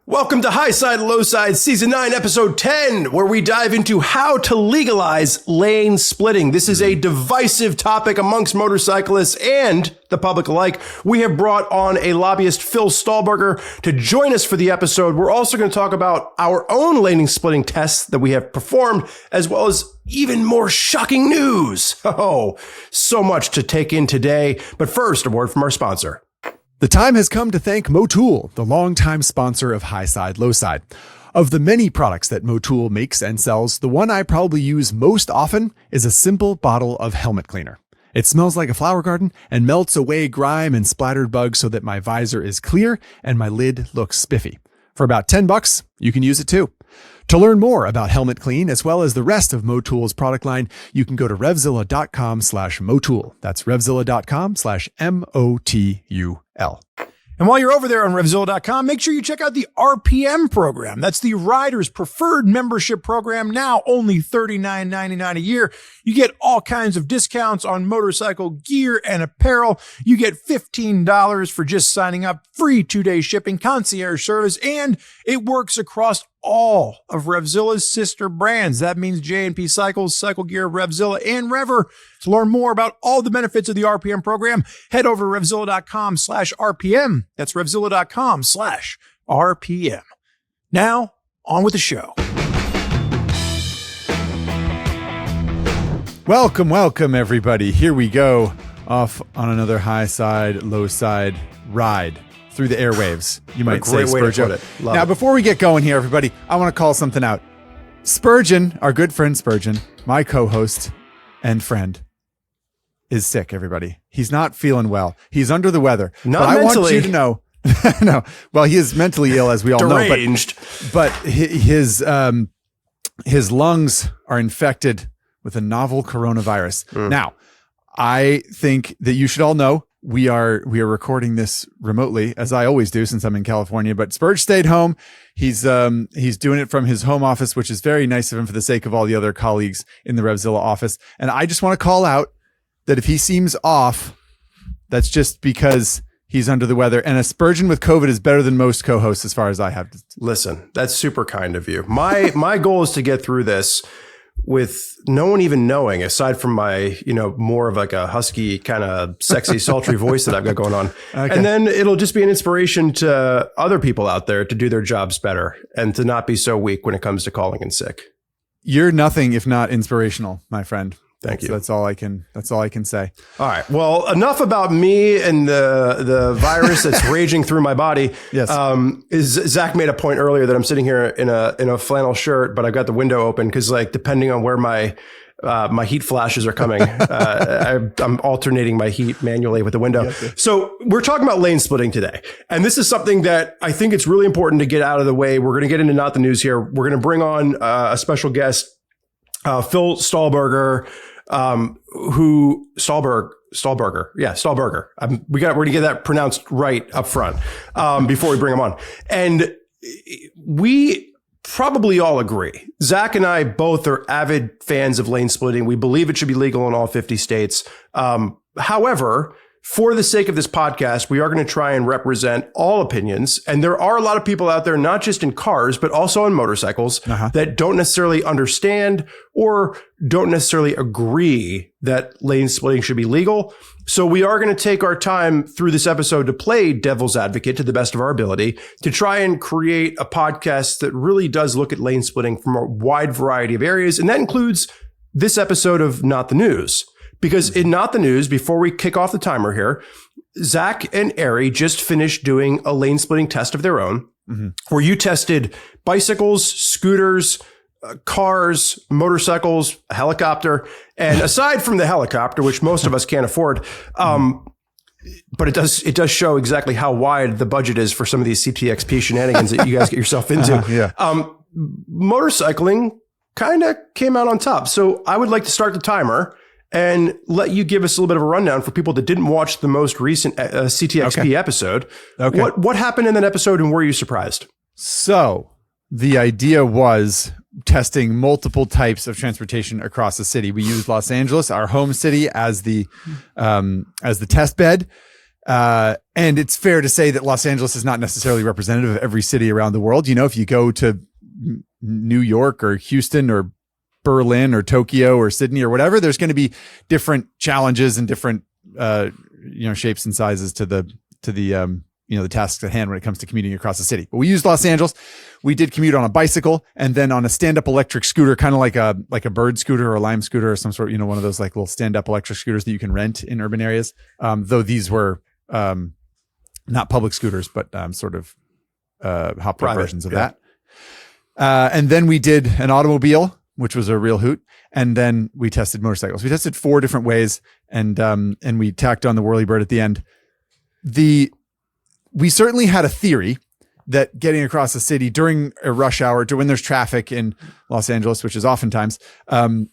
Welcome to Highside, Lowside, Season 9, Episode 10, where we dive into how to legalize lane splitting. This is a divisive topic amongst motorcyclists and the public alike. We have brought on a lobbyist, Phil Stalboerger, to join us for the episode. We're also going to talk about our own lane splitting tests that we have performed, as well as even more shocking news. Oh, so much to take in today. But first, a word from our sponsor. The time has come to thank Motul, the longtime sponsor of Highside, Lowside. Of the many products that Motul makes and sells, the one I probably use most often is a simple bottle of helmet cleaner. It smells like a flower garden and melts away grime and splattered bugs so that my visor is clear and my lid looks spiffy. For about $10, you can use it too. To learn more about Helmet Clean, as well as the rest of Motul's product line, you can go to RevZilla.com/Motul. That's RevZilla.com/MOTUL. And while you're over there on RevZilla.com, make sure you check out the RPM program. That's the Riders Preferred Membership Program, now only $39.99 a year. You get all kinds of discounts on motorcycle gear and apparel. You get $15 for just signing up, free 2-day shipping, concierge service, and it works across all of RevZilla's sister brands. That means J&P Cycles, Cycle Gear, RevZilla, and Rever. To learn more about all the benefits of the RPM program, head over to RevZilla.com/RPM. That's RevZilla.com/RPM. Now, on with the show. Welcome, everybody. Here we go, off on another Highside, Lowside ride through the airwaves. You might say, Spurgeon. Now, before we get going here, everybody, I want to call something out. Spurgeon, our good friend Spurgeon, my co-host and friend, is sick, everybody. He's not feeling well. He's under the weather. Not but mentally. I want you to know. No. Well, he is mentally ill, as we all Deranged. know. But his lungs are infected with a novel coronavirus. Now, I think that you should all know we are recording this remotely, as I always do since I'm in California. But Spurge stayed home. He's doing it from his home office, which is very nice of him for the sake of all the other colleagues in the RevZilla office. And I just want to call out that if he seems off, that's just because he's under the weather. And a Spurgeon with COVID is better than most co-hosts, as far as I have to. Listen, that's super kind of you. My goal is to get through this with no one even knowing, aside from my, more of like a husky kind of sexy, sultry voice that I've got going on. Okay. And then it'll just be an inspiration to other people out there to do their jobs better and to not be so weak when it comes to calling in sick. You're nothing if not inspirational, my friend. Thank you. That's all I can say. All right. Well, enough about me and the virus that's raging through my body. Yes. Zach made a point earlier that I'm sitting here in a flannel shirt, but I've got the window open because, like, depending on where my heat flashes are coming, I'm alternating my heat manually with the window. Yes. So we're talking about lane splitting today. And this is something that I think it's really important to get out of the way. We're going to get into Not the News here. We're going to bring on a special guest, Phil Stalboerger, Stalboerger. Yeah, Stalboerger. We're going to get that pronounced right up front, before we bring him on. And we probably all agree. Zach and I both are avid fans of lane splitting. We believe it should be legal in all 50 states. However, for the sake of this podcast, we are going to try and represent all opinions. And there are a lot of people out there, not just in cars, but also on motorcycles, that don't necessarily understand or don't necessarily agree that lane splitting should be legal. So we are going to take our time through this episode to play devil's advocate to the best of our ability to try and create a podcast that really does look at lane splitting from a wide variety of areas. And that includes this episode of Not the News. Because in Not the News, before we kick off the timer here, Zach and Ari just finished doing a lane splitting test of their own, where you tested bicycles, scooters, cars, motorcycles, a helicopter. And aside from the helicopter, which most of us can't afford, but it does show exactly how wide the budget is for some of these CTXP shenanigans that you guys get yourself into. Motorcycling kind of came out on top. So I would like to start the timer and let you give us a little bit of a rundown for people that didn't watch the most recent CTXP episode. Okay. What happened in that episode, and were you surprised? So the idea was testing multiple types of transportation across the city. We used Los Angeles, our home city, as the test bed. And it's fair to say that Los Angeles is not necessarily representative of every city around the world. You know, if you go to New York or Houston or Berlin or Tokyo or Sydney or whatever, there's going to be different challenges and different, shapes and sizes to the tasks at hand when it comes to commuting across the city. But we used Los Angeles. We did commute on a bicycle and then on a stand-up electric scooter, kind of like a Bird scooter or a Lime scooter or some sort, one of those like little stand-up electric scooters that you can rent in urban areas. Though these were not public scooters, but sort of hop versions of that. And then we did an automobile, which was a real hoot. And then we tested motorcycles. We tested 4 different ways, and we tacked on the whirlybird at the end. We certainly had a theory that getting across the city during a rush hour, when there's traffic in Los Angeles, which is oftentimes, that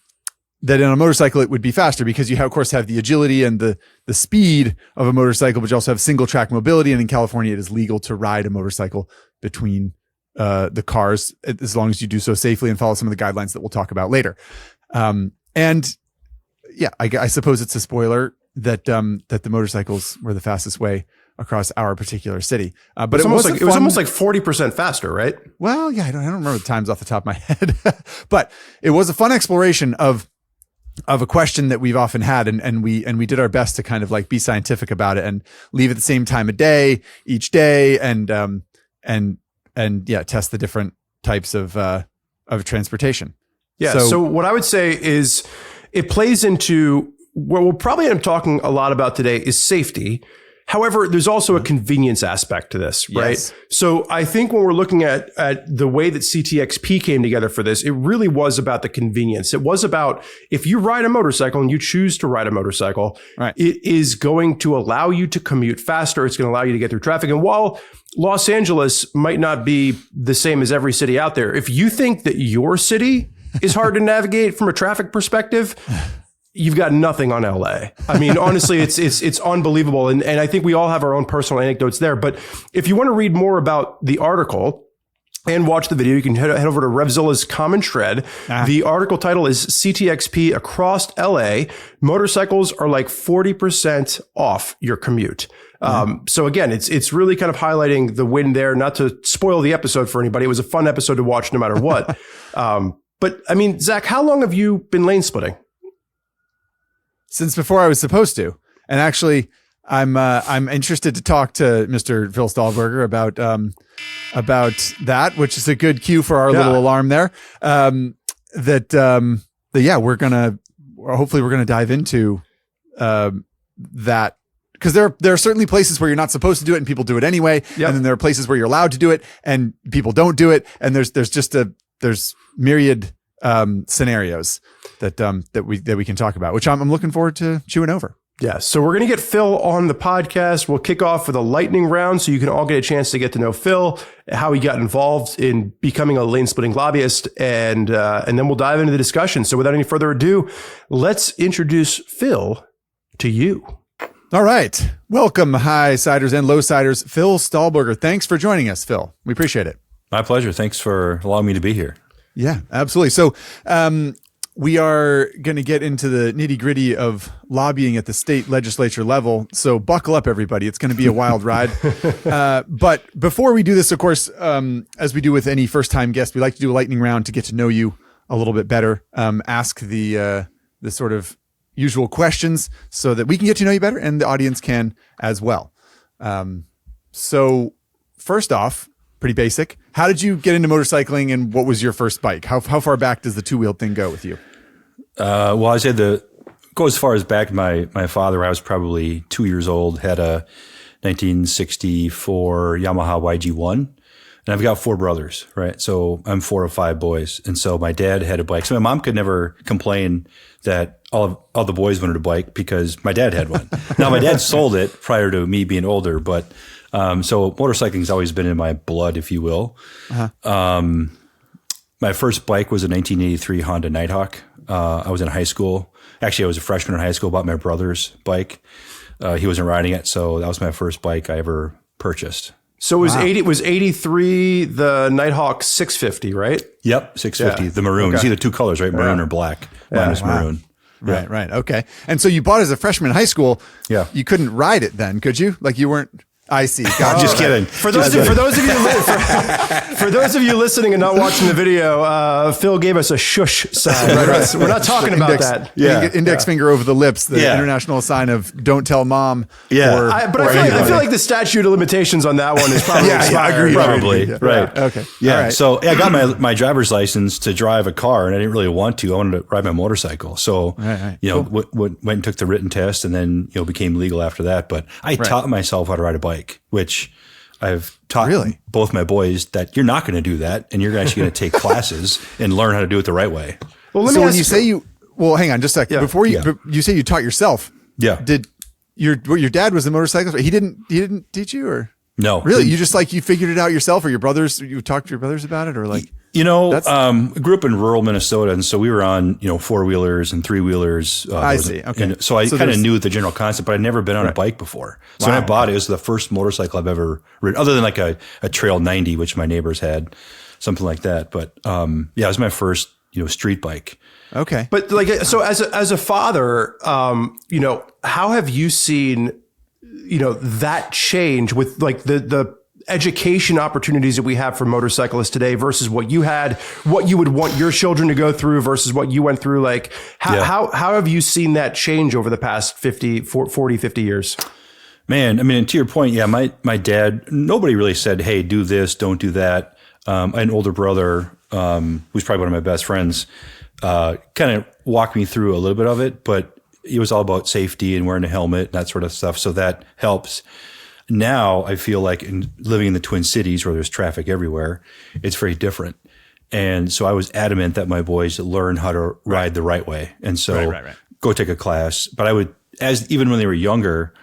in a motorcycle it would be faster because you, of course, have the agility and the speed of a motorcycle, but you also have single track mobility. And in California, it is legal to ride a motorcycle between the cars as long as you do so safely and follow some of the guidelines that we'll talk about later. I suppose it's a spoiler that the motorcycles were the fastest way across our particular city. But it was almost like 40% faster, right? Well, yeah, I don't remember the times off the top of my head, but it was a fun exploration of a question that we've often had. And we did our best to kind of like be scientific about it and leave at the same time of day each day and test the different types of transportation. Yeah. So what I would say is it plays into what we'll probably end up talking a lot about today is safety. However, there's also a convenience aspect to this, right? Yes. So I think when we're looking at the way that CTXP came together for this, it really was about the convenience. It was about if you ride a motorcycle and you choose to ride a motorcycle, right, it is going to allow you to commute faster. It's going to allow you to get through traffic. And while Los Angeles might not be the same as every city out there, if you think that your city is hard to navigate from a traffic perspective, you've got nothing on LA. I mean, honestly, it's unbelievable. And I think we all have our own personal anecdotes there. But if you want to read more about the article and watch the video, you can head over to RevZilla's Common Shred. The article title is CTXP Across LA. Motorcycles are like 40% off your commute. So again, it's really kind of highlighting the win there. Not to spoil the episode for anybody. It was a fun episode to watch no matter what. But I mean, Zach, how long have you been lane splitting? Since before I was supposed to. And actually, I'm interested to talk to Mr. Phil Stalboerger about that, which is a good cue for our little alarm there. Hopefully we're gonna dive into that, because there are certainly places where you're not supposed to do it and people do it anyway. Yep. And then there are places where you're allowed to do it and people don't do it. And there's myriad scenarios that we can talk about, which I'm looking forward to chewing over. Yeah. So we're going to get Phil on the podcast. We'll kick off with a lightning round so you can all get a chance to get to know Phil, how he got involved in becoming a lane splitting lobbyist, and then we'll dive into the discussion. So without any further ado, let's introduce Phil to you. All right. Welcome, Highsiders and Lowsiders. Phil Stalboerger. Thanks for joining us, Phil. We appreciate it. My pleasure. Thanks for allowing me to be here. Yeah, absolutely. So we are going to get into the nitty gritty of lobbying at the state legislature level. So buckle up, everybody. It's going to be a wild ride. But before we do this, of course, as we do with any first time guest, we like to do a lightning round to get to know you a little bit better. Ask the sort of usual questions so that we can get to know you better and the audience can as well. So first off, pretty basic. How did you get into motorcycling and what was your first bike? How far back does the two-wheeled thing go with you? Well, I said go as far as back. My father, I was probably 2 years old, had a 1964 Yamaha YG1. And I've got 4 brothers, right? So I'm 4 of 5 boys. And so my dad had a bike. So my mom could never complain that all the boys wanted a bike because my dad had one. Now, my dad sold it prior to me being older, but so motorcycling's always been in my blood, if you will. Uh-huh. My first bike was a 1983 Honda Nighthawk. I was in high school. Actually, I was a freshman in high school, bought my brother's bike. He wasn't riding it, so that was my first bike I ever purchased. So it was 83 the Nighthawk 650, right? Yep, 650, the maroon. Okay. You see the 2 colors, right? Maroon or black. Mine was maroon. Right. Okay. And so you bought it as a freshman in high school. Yeah. You couldn't ride it then, could you? Like you weren't. I see. Gotcha. Just kidding. For those of you listening and not watching the video, Phil gave us a shush sign. We're not talking about that. Index finger over the lips, the international sign of don't tell mom. Yeah. I feel like the statute of limitations on that one is probably expired. Probably. Yeah. Right. Okay. Yeah. All right. So I got my driver's license to drive a car, and I didn't really want to. I wanted to ride my motorcycle. So, went and took the written test, and then, became legal after that. But I taught myself how to ride a bike, which I've taught both my boys that you're not going to do that, and you're actually going to take classes and learn how to do it the right way. Well, let me when you say hang on just a second. Before you say you taught yourself. Yeah. Did your dad was a motorcyclist? He didn't teach you, or no? Really? You just you figured it out yourself, or your brothers? You talked to your brothers about it, or like? I grew up in rural Minnesota, and so we were on, 4-wheelers and 3-wheelers. I see. Okay. And so I kind of knew the general concept, but I'd never been on a bike before. So when I bought it, it was the first motorcycle I've ever ridden, other than like a Trail 90, which my neighbors had, something like that. But it was my first, street bike. Okay. But so as a father, how have you seen, that change with the education opportunities that we have for motorcyclists today versus what you had, what you would want your children to go through versus what you went through? Like how have you seen that change over the past 40, 50 years? Man, I mean, to your point, my dad, nobody really said, hey, do this, don't do that. I had an older brother, who's probably one of my best friends, kind of walked me through a little bit of it, but it was all about safety and wearing a helmet and that sort of stuff. So that helps. Now I feel like living in the Twin Cities where there's traffic everywhere, it's very different. And so I was adamant that my boys learn how to ride the right way. And so go take a class. But I would, even when they were younger,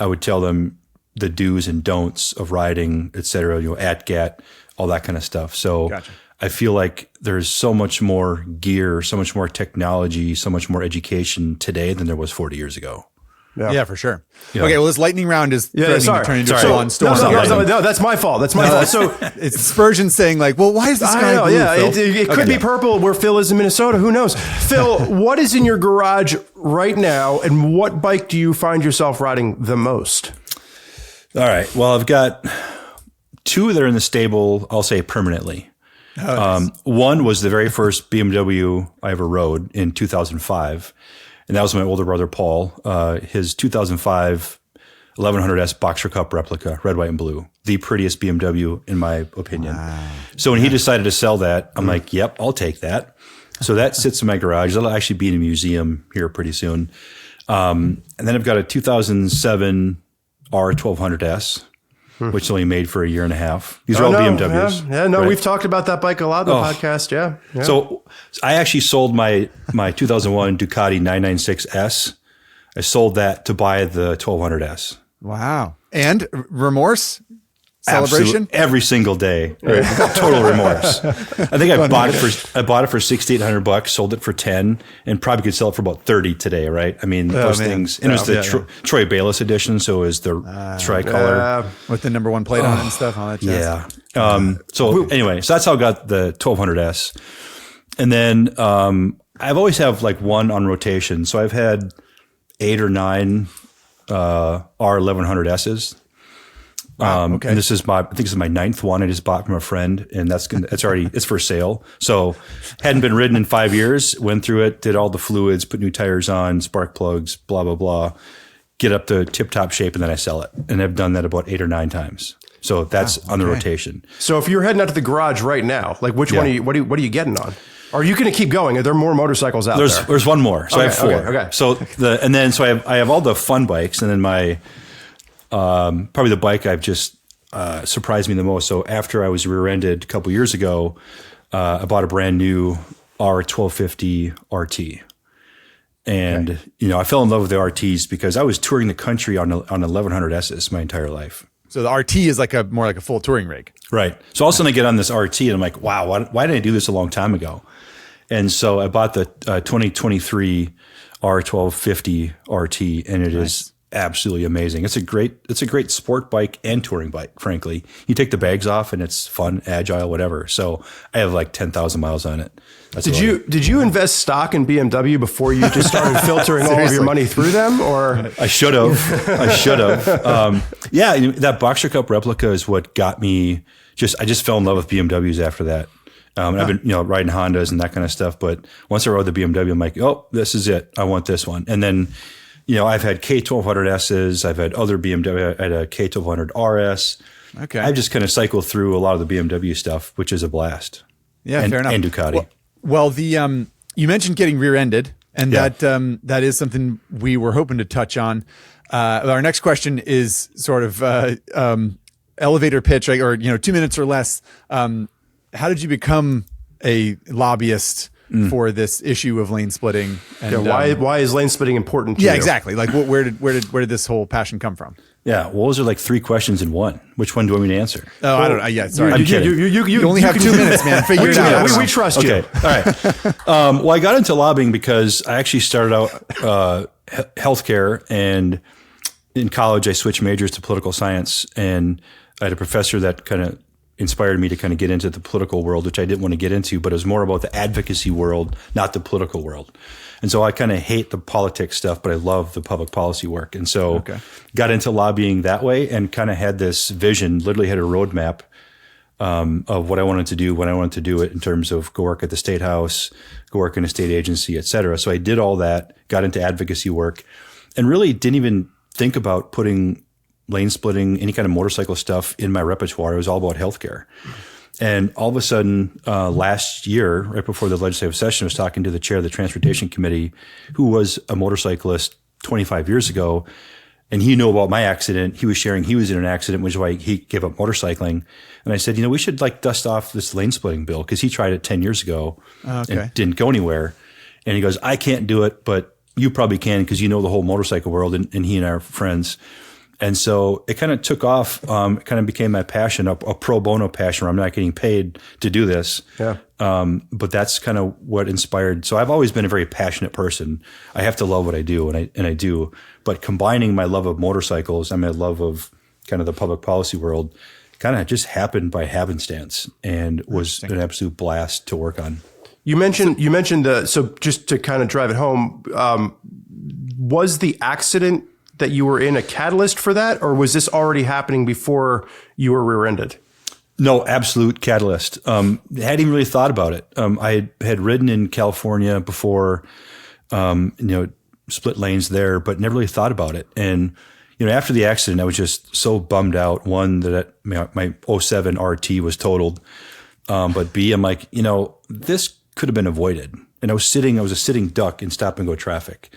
I would tell them the do's and don'ts of riding, et cetera, ATGAT, all that kind of stuff. So I feel like there's so much more gear, so much more technology, so much more education today than there was 40 years ago. Yeah, for sure. Yeah. Okay, well, this lightning round is threatening to turn into a full-on storm. No, that's my fault. That's my fault. So it's Spurgeon saying why is the sky blue, Phil? It could be purple where Phil is in Minnesota. Who knows? Phil, what is in your garage right now, and what bike do you find yourself riding the most? All right. Well, I've got two that are in the stable, I'll say permanently. One was the very first BMW I ever rode in 2005. And that was my older brother, Paul, his 2005 1100S Boxer Cup replica, red, white, and blue, the prettiest BMW in my opinion. Wow. So when he decided to sell that, I'm like, yep, I'll take that. So that sits in my garage. That'll actually be in a museum here pretty soon. And then I've got a 2007 R1200S, which is only made for a year and a half. These are all BMWs. We've talked about that bike a lot in the podcast. Yeah. So I actually sold my 2001 Ducati 996S. I sold that to buy the 1200S. Wow. And remorse? Celebration? Absolute, every single day. Right? Total remorse. I think I bought it for $6,800, sold it for 10, and probably could sell it for about 30 today, right? I mean, those things. And it was the Troy Bayliss edition, so it was the tricolor with the number 1 plate on it and stuff. All that jazz. Yeah. So that's how I got the 1200S. And then I've always have one on rotation. So I've had 8 or 9 R1100Ss. And this is I think this is my 9th one I just bought from a friend, and it's for sale. So hadn't been ridden in 5 years, went through it, did all the fluids, put new tires on, spark plugs, blah, blah, blah, get up to tip top shape, and then I sell it. And I've done that about 8 or 9 times. So that's on the rotation. So if you're heading out to the garage right now, which one what are you getting on? Are you going to keep going? Are there more motorcycles out there? There's one more. So I have 4. Okay. So I have all the fun bikes, and then my probably the bike I've just surprised me the most. So after I was rear-ended a couple years ago, I bought a brand new R1250 RT. And, I fell in love with the RTs because I was touring the country on 1100Ss my entire life. So the RT is more like a full touring rig. Right. So all of a sudden I get on this RT and I'm like, wow, why didn't I do this a long time ago? And so I bought the 2023 R1250 RT, and it is absolutely amazing. It's a great sport bike and touring bike, frankly. You take the bags off and it's fun, agile, whatever. So I have like 10,000 miles on it. Did you invest stock in BMW before you just started filtering all of your money through them? Or I should have. Yeah, that Boxer Cup replica is what got me. I just fell in love with BMWs after that. And I've been riding Hondas and that kind of stuff. But once I rode the BMW, I'm like, oh, this is it. I want this one. And then I've had K1200Ss. I've had other BMW. I had a K1200 RS. Okay, I've just kind of cycled through a lot of the BMW stuff, which is a blast. Yeah, fair enough. And Ducati. Well, you mentioned getting rear-ended, and that is something we were hoping to touch on. Our next question is sort of elevator pitch, or 2 minutes or less. How did you become a lobbyist for this issue of lane splitting? And why is lane splitting important to you? Yeah, exactly. Like, where did this whole passion come from? Yeah, well, those are like 3 questions in one. Which one do you want me to answer? Oh, I don't know. Yeah, sorry. I'm kidding. You only have 2 minutes, man. Figure it out. We trust you. Okay, all right. Well, I got into lobbying because I actually started out healthcare, and in college I switched majors to political science, and I had a professor that kind of inspired me to kind of get into the political world, which I didn't want to get into, but it was more about the advocacy world, not the political world. And so I kind of hate the politics stuff, but I love the public policy work. And so got into lobbying that way and kind of had this vision, literally had a roadmap of what I wanted to do when I wanted to do it in terms of go work at the State House, go work in a state agency, et cetera. So I did all that, got into advocacy work, and really didn't even think about putting lane splitting, any kind of motorcycle stuff in my repertoire. It was all about healthcare. And all of a sudden, last year, right before the legislative session, I was talking to the chair of the Transportation Committee, who was a motorcyclist 25 years ago. And he knew about my accident. He was sharing he was in an accident, which is why he gave up motorcycling. And I said, we should dust off this lane splitting bill, because he tried it 10 years ago and didn't go anywhere. And he goes, I can't do it, but you probably can, because you know the whole motorcycle world, and he and I are friends. And so it kind of took off. It kind of became my passion, a pro bono passion, where I'm not getting paid to do this. Yeah. But that's kind of what inspired. So I've always been a very passionate person. I have to love what I do, and I do. But combining my love of motorcycles and my love of kind of the public policy world kind of just happened by happenstance, and was an absolute blast to work on. You mentioned so just to kind of drive it home, was the accident that you were in a catalyst for that, or was this already happening before you were rear-ended? No, absolute catalyst. Hadn't even really thought about it. I had ridden in California before, split lanes there, but never really thought about it. And, after the accident, I was just so bummed out. One, that my 07 RT was totaled. But B, I'm like, this could have been avoided. And I was a sitting duck in stop and go traffic.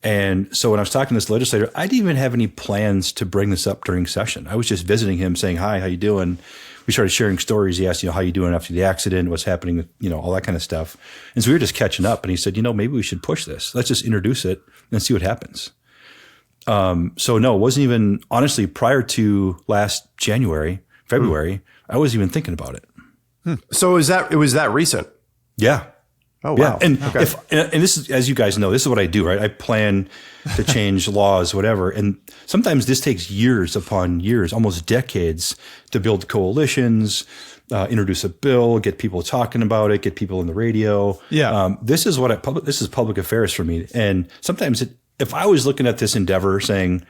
And so when I was talking to this legislator, I didn't even have any plans to bring this up during session. I was just visiting him, saying, hi, how you doing? We started sharing stories. He asked, how you doing after the accident, what's happening with, all that kind of stuff. And so we were just catching up, and he said, maybe we should push this. Let's just introduce it and see what happens. So no, it wasn't even, honestly, prior to last February, I wasn't even thinking about it. So it was that recent? Yeah. Oh, wow. Yeah. And and this is, as you guys know, this is what I do, right? I plan to change laws, whatever. And sometimes this takes years upon years, almost decades, to build coalitions, introduce a bill, get people talking about it, get people on the radio. Yeah. This is this is public affairs for me. And sometimes if I was looking at this endeavor saying,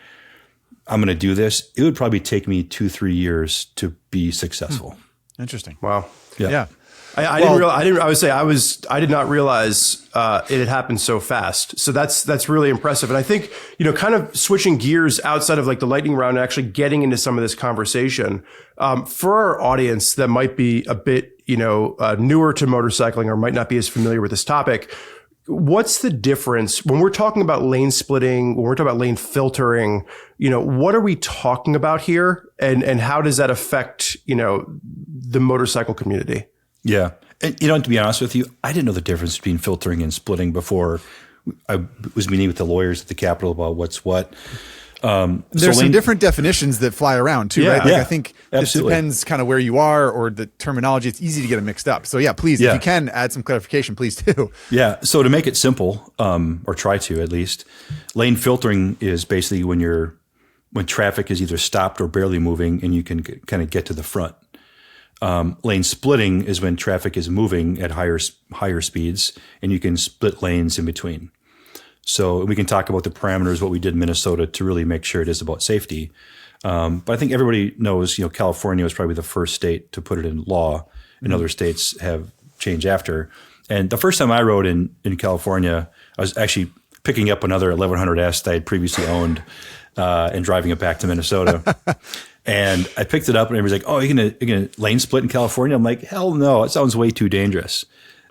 I'm going to do this, it would probably take me 2-3 years to be successful. Interesting. Wow. Yeah. I did not realize it had happened so fast. So that's really impressive. And I think, kind of switching gears outside of the lightning round and actually getting into some of this conversation, for our audience that might be a bit, newer to motorcycling or might not be as familiar with this topic, what's the difference when we're talking about lane splitting, when we're talking about lane filtering, what are we talking about here? And how does that affect, the motorcycle community? Yeah. And, to be honest with you, I didn't know the difference between filtering and splitting before I was meeting with the lawyers at the Capitol about what's what. There's some different definitions that fly around too, Yeah. right? Like, Yeah, I think absolutely. it depends kind of where you are or the terminology. It's easy to get it mixed up. So yeah, please, if you can add some clarification, please do. Yeah. So to make it simple, or try to at least, lane filtering is basically when traffic is either stopped or barely moving and you can kind of get to the front. Lane splitting is when traffic is moving at higher speeds and you can split lanes in between. So we can talk about the parameters, what we did in Minnesota to really make sure it is about safety. But I think everybody knows, California was probably the first state to put it in law, and other states have changed after. And the first time I rode in California, I was actually picking up another 1100S that I had previously owned and driving it back to Minnesota. And I picked it up and everybody's like, "Oh, you're gonna lane split in California?" I'm like, "Hell no, it sounds way too dangerous."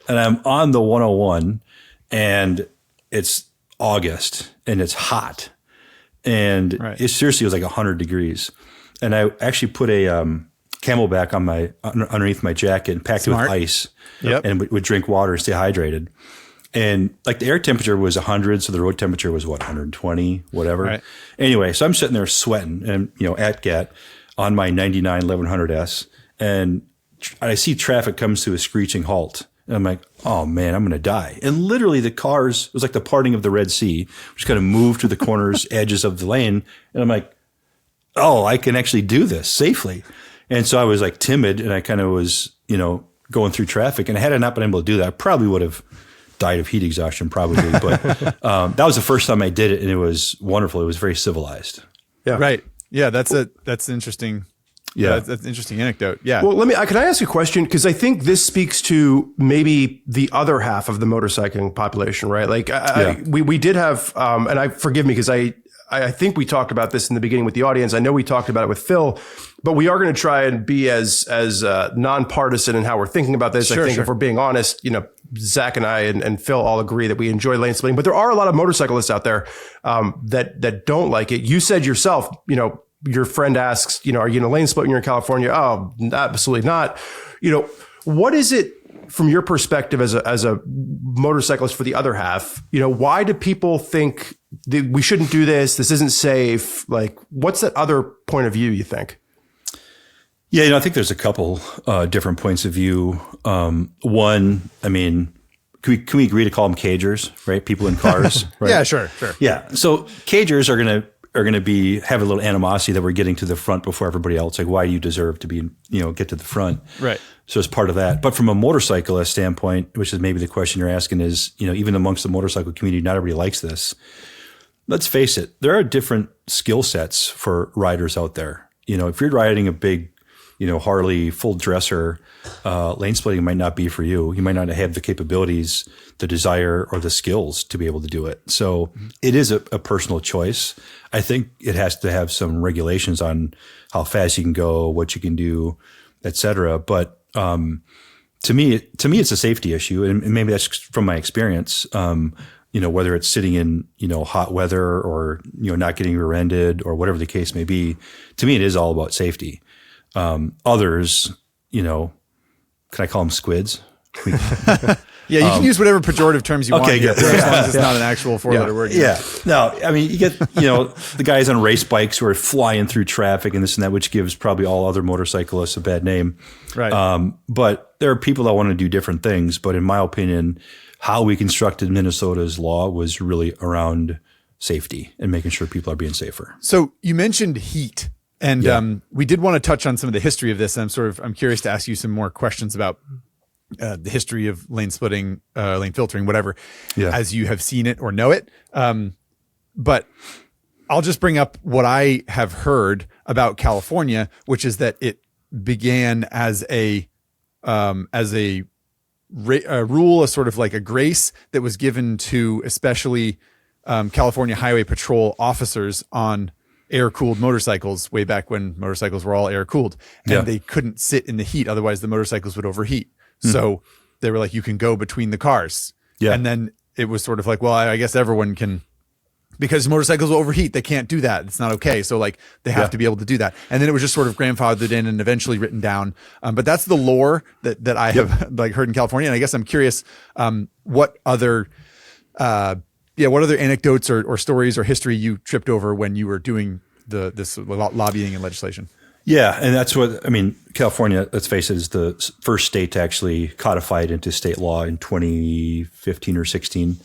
And I'm on the 101 and it's August and it's hot. And it seriously was like 100 degrees. And I actually put a Camelback on underneath my jacket and packed it with ice and would drink water and stay hydrated. And like the air temperature was 100, so the road temperature was 120, whatever. Right. Anyway, so I'm sitting there sweating and, at GAT on my 99 1100S, and I see traffic comes to a screeching halt. And I'm like, oh man, I'm going to die. And literally it was like the parting of the Red Sea, which kind of moved to the corners, edges of the lane. And I'm like, oh, I can actually do this safely. And so I was like timid and I kind of was, going through traffic. And had I not been able to do that, I probably would have died of heat exhaustion probably. But that was the first time I did it and it was wonderful. It was very civilized. Yeah. Right. Yeah. That's interesting. Yeah. That's an interesting anecdote. Yeah. Well, can I ask you a question? Because I think this speaks to maybe the other half of the motorcycling population, right? Like we did have, and forgive me because I think we talked about this in the beginning with the audience. I know we talked about it with Phil, but we are going to try and be as nonpartisan in how we're thinking about this. Sure, I think if we're being honest, Zach and I and Phil all agree that we enjoy lane splitting, but there are a lot of motorcyclists out there that don't like it. You said yourself, your friend asks, are you in a lane split when you're in California? Oh, absolutely not. What is it from your perspective as a motorcyclist for the other half? Why do people think that we shouldn't do this? This isn't safe. Like, what's that other point of view, you think? Yeah, I think there's a couple different points of view. One, can we agree to call them cagers, right? People in cars, right? Yeah, sure. Yeah. So cagers are going to have a little animosity that we're getting to the front before everybody else. Like, why do you deserve to be, get to the front? Right. So it's part of that. But from a motorcyclist standpoint, which is maybe the question you're asking is, even amongst the motorcycle community, not everybody likes this. Let's face it. There are different skill sets for riders out there. If you're riding a big, Harley full dresser, lane splitting might not be for you. You might not have the capabilities, the desire, or the skills to be able to do it. So it is a personal choice. I think it has to have some regulations on how fast you can go, what you can do, et cetera. But to me, it's a safety issue, and maybe that's from my experience. Whether it's sitting in hot weather or not getting rear-ended or whatever the case may be, to me it is all about safety. Others, can I call them squids? Yeah, you can use whatever pejorative terms you want. Okay, good. As long as it's not an actual four-letter word. Yeah. No, you get, the guys on race bikes who are flying through traffic and this and that, which gives probably all other motorcyclists a bad name. Right. But there are people that want to do different things. But in my opinion, how we constructed Minnesota's law was really around safety and making sure people are being safer. So you mentioned heat. And we did want to touch on some of the history of this. And I'm curious to ask you some more questions about the history of lane splitting, lane filtering, whatever, as you have seen it or know it. But I'll just bring up what I have heard about California, which is that it began as a rule, a sort of like a grace that was given to especially California Highway Patrol officers on air-cooled motorcycles way back when motorcycles were all air-cooled, and they couldn't sit in the heat. Otherwise the motorcycles would overheat. So they were like, you can go between the cars. Yeah. And then it was sort of like, well, I guess everyone can, because motorcycles will overheat. They can't do that. It's not okay. So like they have to be able to do that. And then it was just sort of grandfathered in and eventually written down. But that's the lore that I have like heard in California. And I guess I'm curious, what other, what other anecdotes or stories or history you tripped over when you were doing this lobbying and legislation? Yeah, and that's what I mean. California, let's face it, is the first state to actually codify it into state law in 2015 or 16.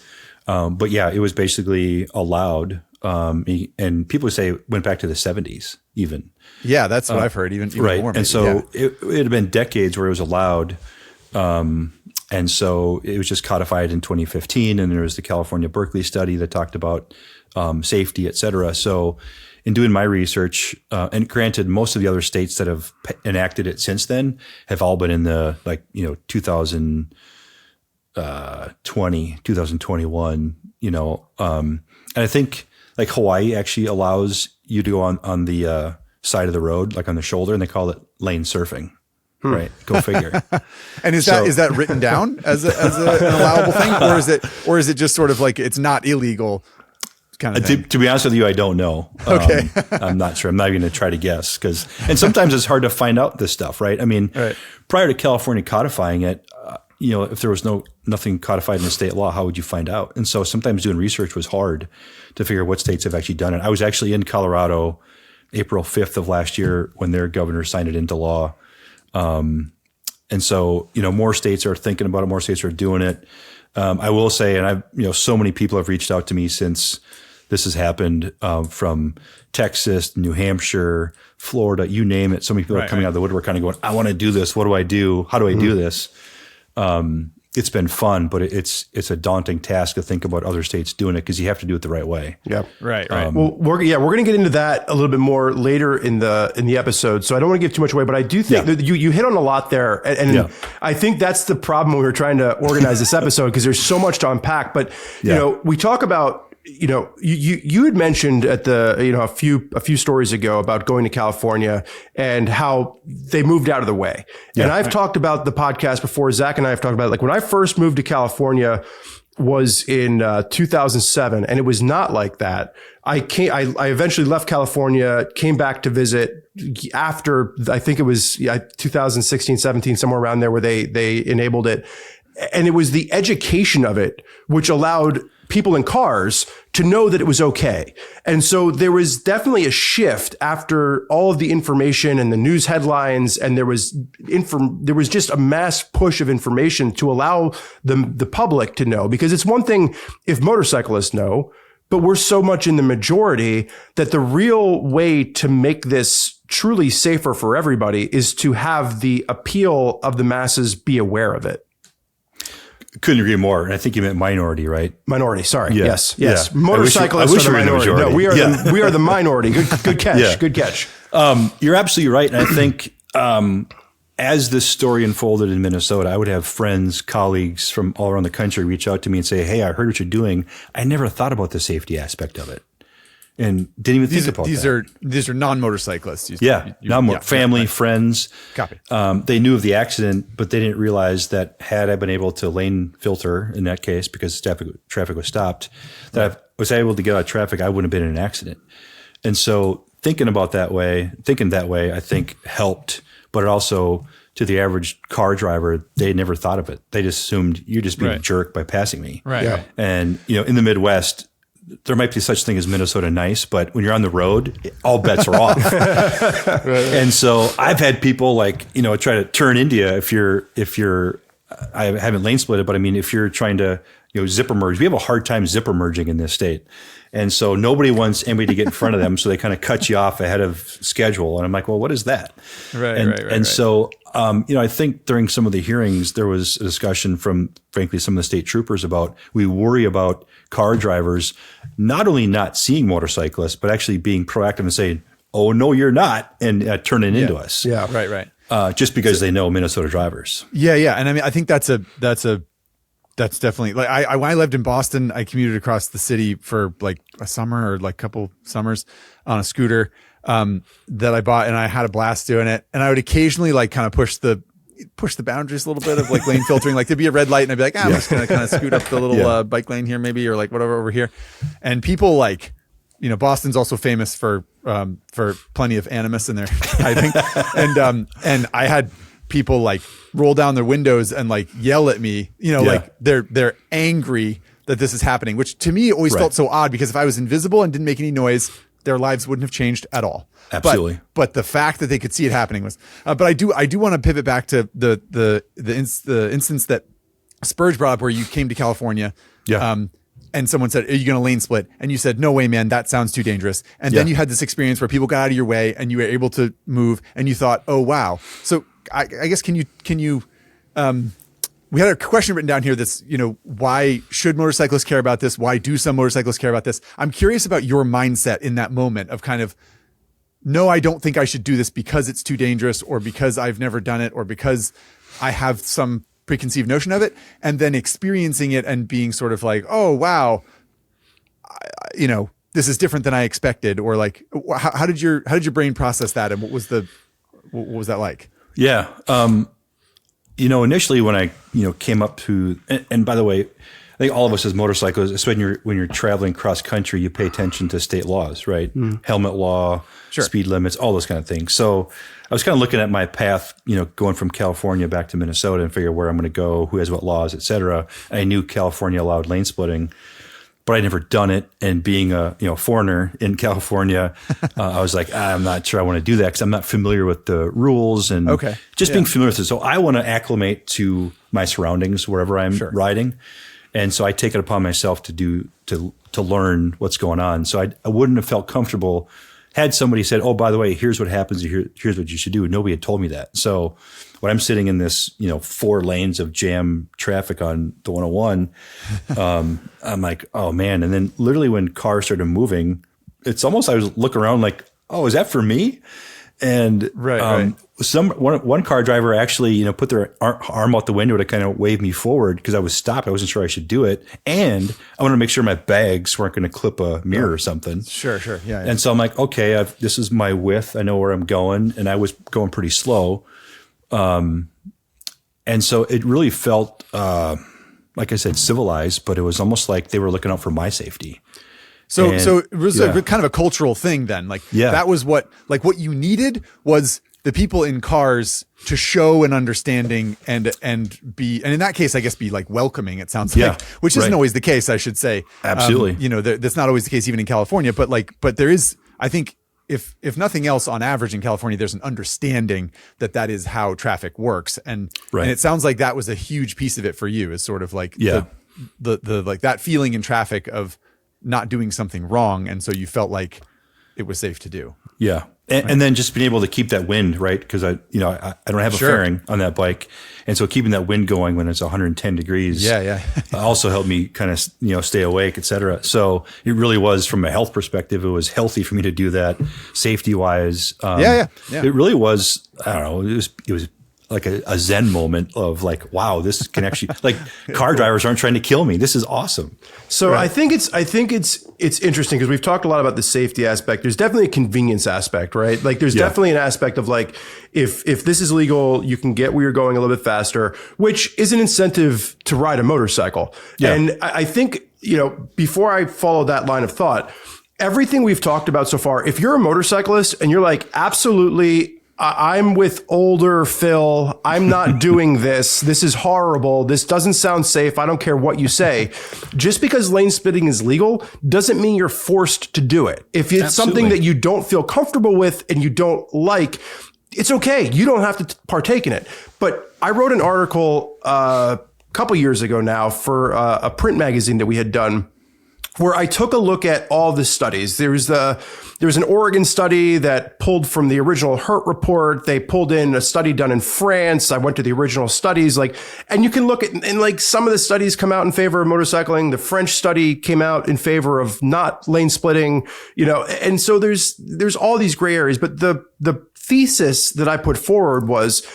But yeah, it was basically allowed, and people would say it went back to the 70s even. Yeah, that's what I've heard, even right. more. Maybe. And so it had been decades where it was allowed. And so it was just codified in 2015, and there was the California Berkeley study that talked about safety, et cetera. So in doing my research, and granted, most of the other states that have enacted it since then have all been in the 2020, 2021, and I think like Hawaii actually allows you to go on the side of the road, like on the shoulder, and they call it lane surfing. Right. Go figure. And is that written down as an allowable thing, or is it just sort of like it's not illegal kind of thing? To be honest with you, I don't know. Okay. I'm not sure. I'm not even going to try to guess and sometimes it's hard to find out this stuff, right? I mean, prior to California codifying it, if there was nothing codified in the state law, how would you find out? And so sometimes doing research was hard to figure what states have actually done it. I was actually in Colorado April 5th of last year when their governor signed it into law. And so, more states are thinking about it, more states are doing it. I will say, and so many people have reached out to me since this has happened, from Texas, New Hampshire, Florida, you name it. So many people are coming out of the woodwork kind of going, I want to do this. What do I do? How do I do this? It's been fun, but it's a daunting task to think about other states doing it because you have to do it the right way. Yeah. Right. Well, we're going to get into that a little bit more later in the episode. So I don't want to give too much away, but I do think that you hit on a lot there. And I think that's the problem when we were trying to organize this episode because there's so much to unpack. But, we talk about, you had mentioned at the, a few stories ago about going to California and how they moved out of the way. Yeah. And I've talked about the podcast before. Zach and I have talked about it. Like when I first moved to California was in 2007, and it was not like that. I eventually left California, came back to visit after, I think it was 2016, 17, somewhere around there where they enabled it. And it was the education of it, which allowed people in cars to know that it was okay. And so there was definitely a shift after all of the information and the news headlines. And there was just a mass push of information to allow the public to know, because it's one thing if motorcyclists know, but we're so much in the majority that the real way to make this truly safer for everybody is to have the appeal of the masses be aware of it. Couldn't agree more. And I think you meant minority, right? Minority. Sorry. Yeah. Yes. Yeah. Motorcyclists are the minority. No, we are the minority. Good catch. Yeah. Good catch. You're absolutely right. And I think, as this story unfolded in Minnesota, I would have friends, colleagues from all around the country reach out to me and say, hey, I heard what you're doing. I never thought about the safety aspect of it. And didn't even think about that. These are non-motorcyclists. Family, friends. Copy. They knew of the accident, but they didn't realize that had I been able to lane filter in that case, because traffic was stopped, that I was able to get out of traffic, I wouldn't have been in an accident. And so thinking that way, I think helped, but it also to the average car driver, they never thought of it. They just assumed you're just being a jerk by passing me. Right. Yeah. And, in the Midwest, there might be such thing as Minnesota nice, but when you're on the road, all bets are off. And so I've had people try to turn India if you're, I haven't lane split it, but I mean, if you're trying to, zipper merge, we have a hard time zipper merging in this state. And so nobody wants anybody to get in front of them. So they kind of cut you off ahead of schedule. And I'm like, well, what is that? Right. So, I think during some of the hearings, there was a discussion from, frankly, some of the state troopers about, we worry about car drivers not only not seeing motorcyclists, but actually being proactive and saying, oh, no, you're not, and turning into us. Yeah. Right. Just because they know Minnesota drivers. Yeah. And I mean, I think that's definitely like when I lived in Boston, I commuted across the city for like a summer or like a couple summers on a scooter that I bought, and I had a blast doing it. And I would occasionally like kind of push the boundaries a little bit of like lane filtering. Like there'd be a red light and I'd be like, I'm just going to kind of scoot up the little bike lane here maybe, or like whatever over here. And people like, Boston's also famous for plenty of animus in there, I think. And I had people like roll down their windows and like yell at me, like they're angry that this is happening, which to me always felt so odd because if I was invisible and didn't make any noise, their lives wouldn't have changed at all. Absolutely. But the fact that they could see it happening was, but I do want to pivot back to the instance that Spurge brought up where you came to California. Yeah. And someone said, "Are you going to lane split?" And you said, "No way, man. That sounds too dangerous." And then you had this experience where people got out of your way and you were able to move and you thought, "Oh, wow." So I guess, can you, we had a question written down here that's, why should motorcyclists care about this? Why do some motorcyclists care about this? I'm curious about your mindset in that moment of kind of, no, I don't think I should do this because it's too dangerous or because I've never done it or because I have some preconceived notion of it, and then experiencing it and being sort of like, oh, wow, this is different than I expected. Or like, how did your brain process that? And what was that like? Yeah. Initially when I, came up to, and by the way, I think all of us as motorcyclists, especially when you're traveling cross country, you pay attention to state laws, right? Helmet law, speed limits, all those kind of things. So I was kind of looking at my path, going from California back to Minnesota and figure where I'm going to go, who has what laws, et cetera. I knew California allowed lane splitting, but I'd never done it. And being a foreigner in California, I was like, I'm not sure I want to do that because I'm not familiar with the rules and being familiar with it. So I want to acclimate to my surroundings wherever I'm riding. And so I take it upon myself to learn what's going on. So I wouldn't have felt comfortable had somebody said, "Oh, by the way, here's what happens. Here's what you should do." Nobody had told me that. So when I'm sitting in this, 4 lanes of jam traffic on the 101, I'm like, oh man. And then literally when cars started moving, it's almost, I was looking around like, oh, is that for me? And one car driver actually, put their arm out the window to kind of wave me forward because I was stopped. I wasn't sure I should do it. And I wanted to make sure my bags weren't going to clip a mirror or something. Sure. Yeah. And so I'm like, okay, this is my width. I know where I'm going. And I was going pretty slow. And so it really felt, like I said, civilized, but it was almost like they were looking out for my safety. So it was a kind of a cultural thing then. Like that was what you needed was the people in cars to show an understanding and in that case, I guess, be like welcoming, it sounds like, which isn't always the case, I should say. Absolutely. That's not always the case even in California, but there is, I think, if nothing else, on average in California, there's an understanding that is how traffic works. And it sounds like that was a huge piece of it for you, is sort of like the like that feeling in traffic of not doing something wrong. And so you felt like it was safe to do. Yeah. And then just being able to keep that wind, right? Because I don't have a fairing on that bike. And so keeping that wind going when it's 110 degrees also helped me kind of, stay awake, et cetera. So it really was, from a health perspective, it was healthy for me to do that safety wise. It really was, I don't know, it was like a Zen moment of like, wow, this can actually, like, car drivers aren't trying to kill me. This is awesome. So I think it's interesting because we've talked a lot about the safety aspect. There's definitely a convenience aspect, right? Like there's definitely an aspect of like, if this is legal, you can get where you're going a little bit faster, which is an incentive to ride a motorcycle. Yeah. And I think, before I follow that line of thought, everything we've talked about so far, if you're a motorcyclist and you're like, absolutely, I'm with older Phil. I'm not doing this. This is horrible. This doesn't sound safe. I don't care what you say. Just because lane splitting is legal doesn't mean you're forced to do it. If it's something that you don't feel comfortable with and you don't like, it's okay. You don't have to partake in it. But I wrote an article a couple years ago now for a print magazine that we had done, where I took a look at all the studies. There was an Oregon study that pulled from the original Hurt report. They pulled in a study done in France. I went to the original studies, and you can look at, and some of the studies come out in favor of motorcycling. The French study came out in favor of not lane splitting, and so there's all these gray areas. But the thesis that I put forward was,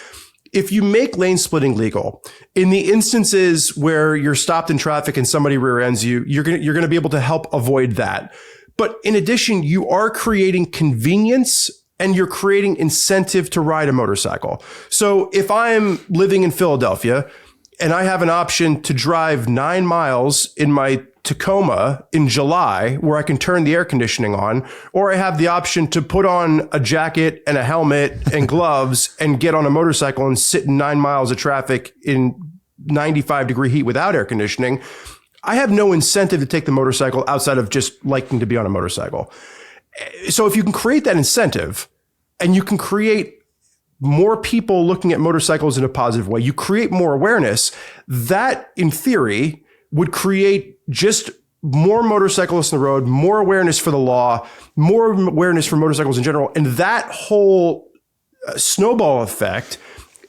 if you make lane splitting legal, in the instances where you're stopped in traffic and somebody rear ends you, you're going to be able to help avoid that. But in addition, you are creating convenience and you're creating incentive to ride a motorcycle. So if I'm living in Philadelphia and I have an option to drive 9 miles in my Tacoma in July, where I can turn the air conditioning on, or I have the option to put on a jacket and a helmet and gloves and get on a motorcycle and sit in 9 miles of traffic in 95-degree heat without air conditioning, I have no incentive to take the motorcycle outside of just liking to be on a motorcycle. So if you can create that incentive and you can create more people looking at motorcycles in a positive way, you create more awareness, that in theory would create just more motorcyclists on the road, more awareness for the law, more awareness for motorcycles in general. And that whole snowball effect,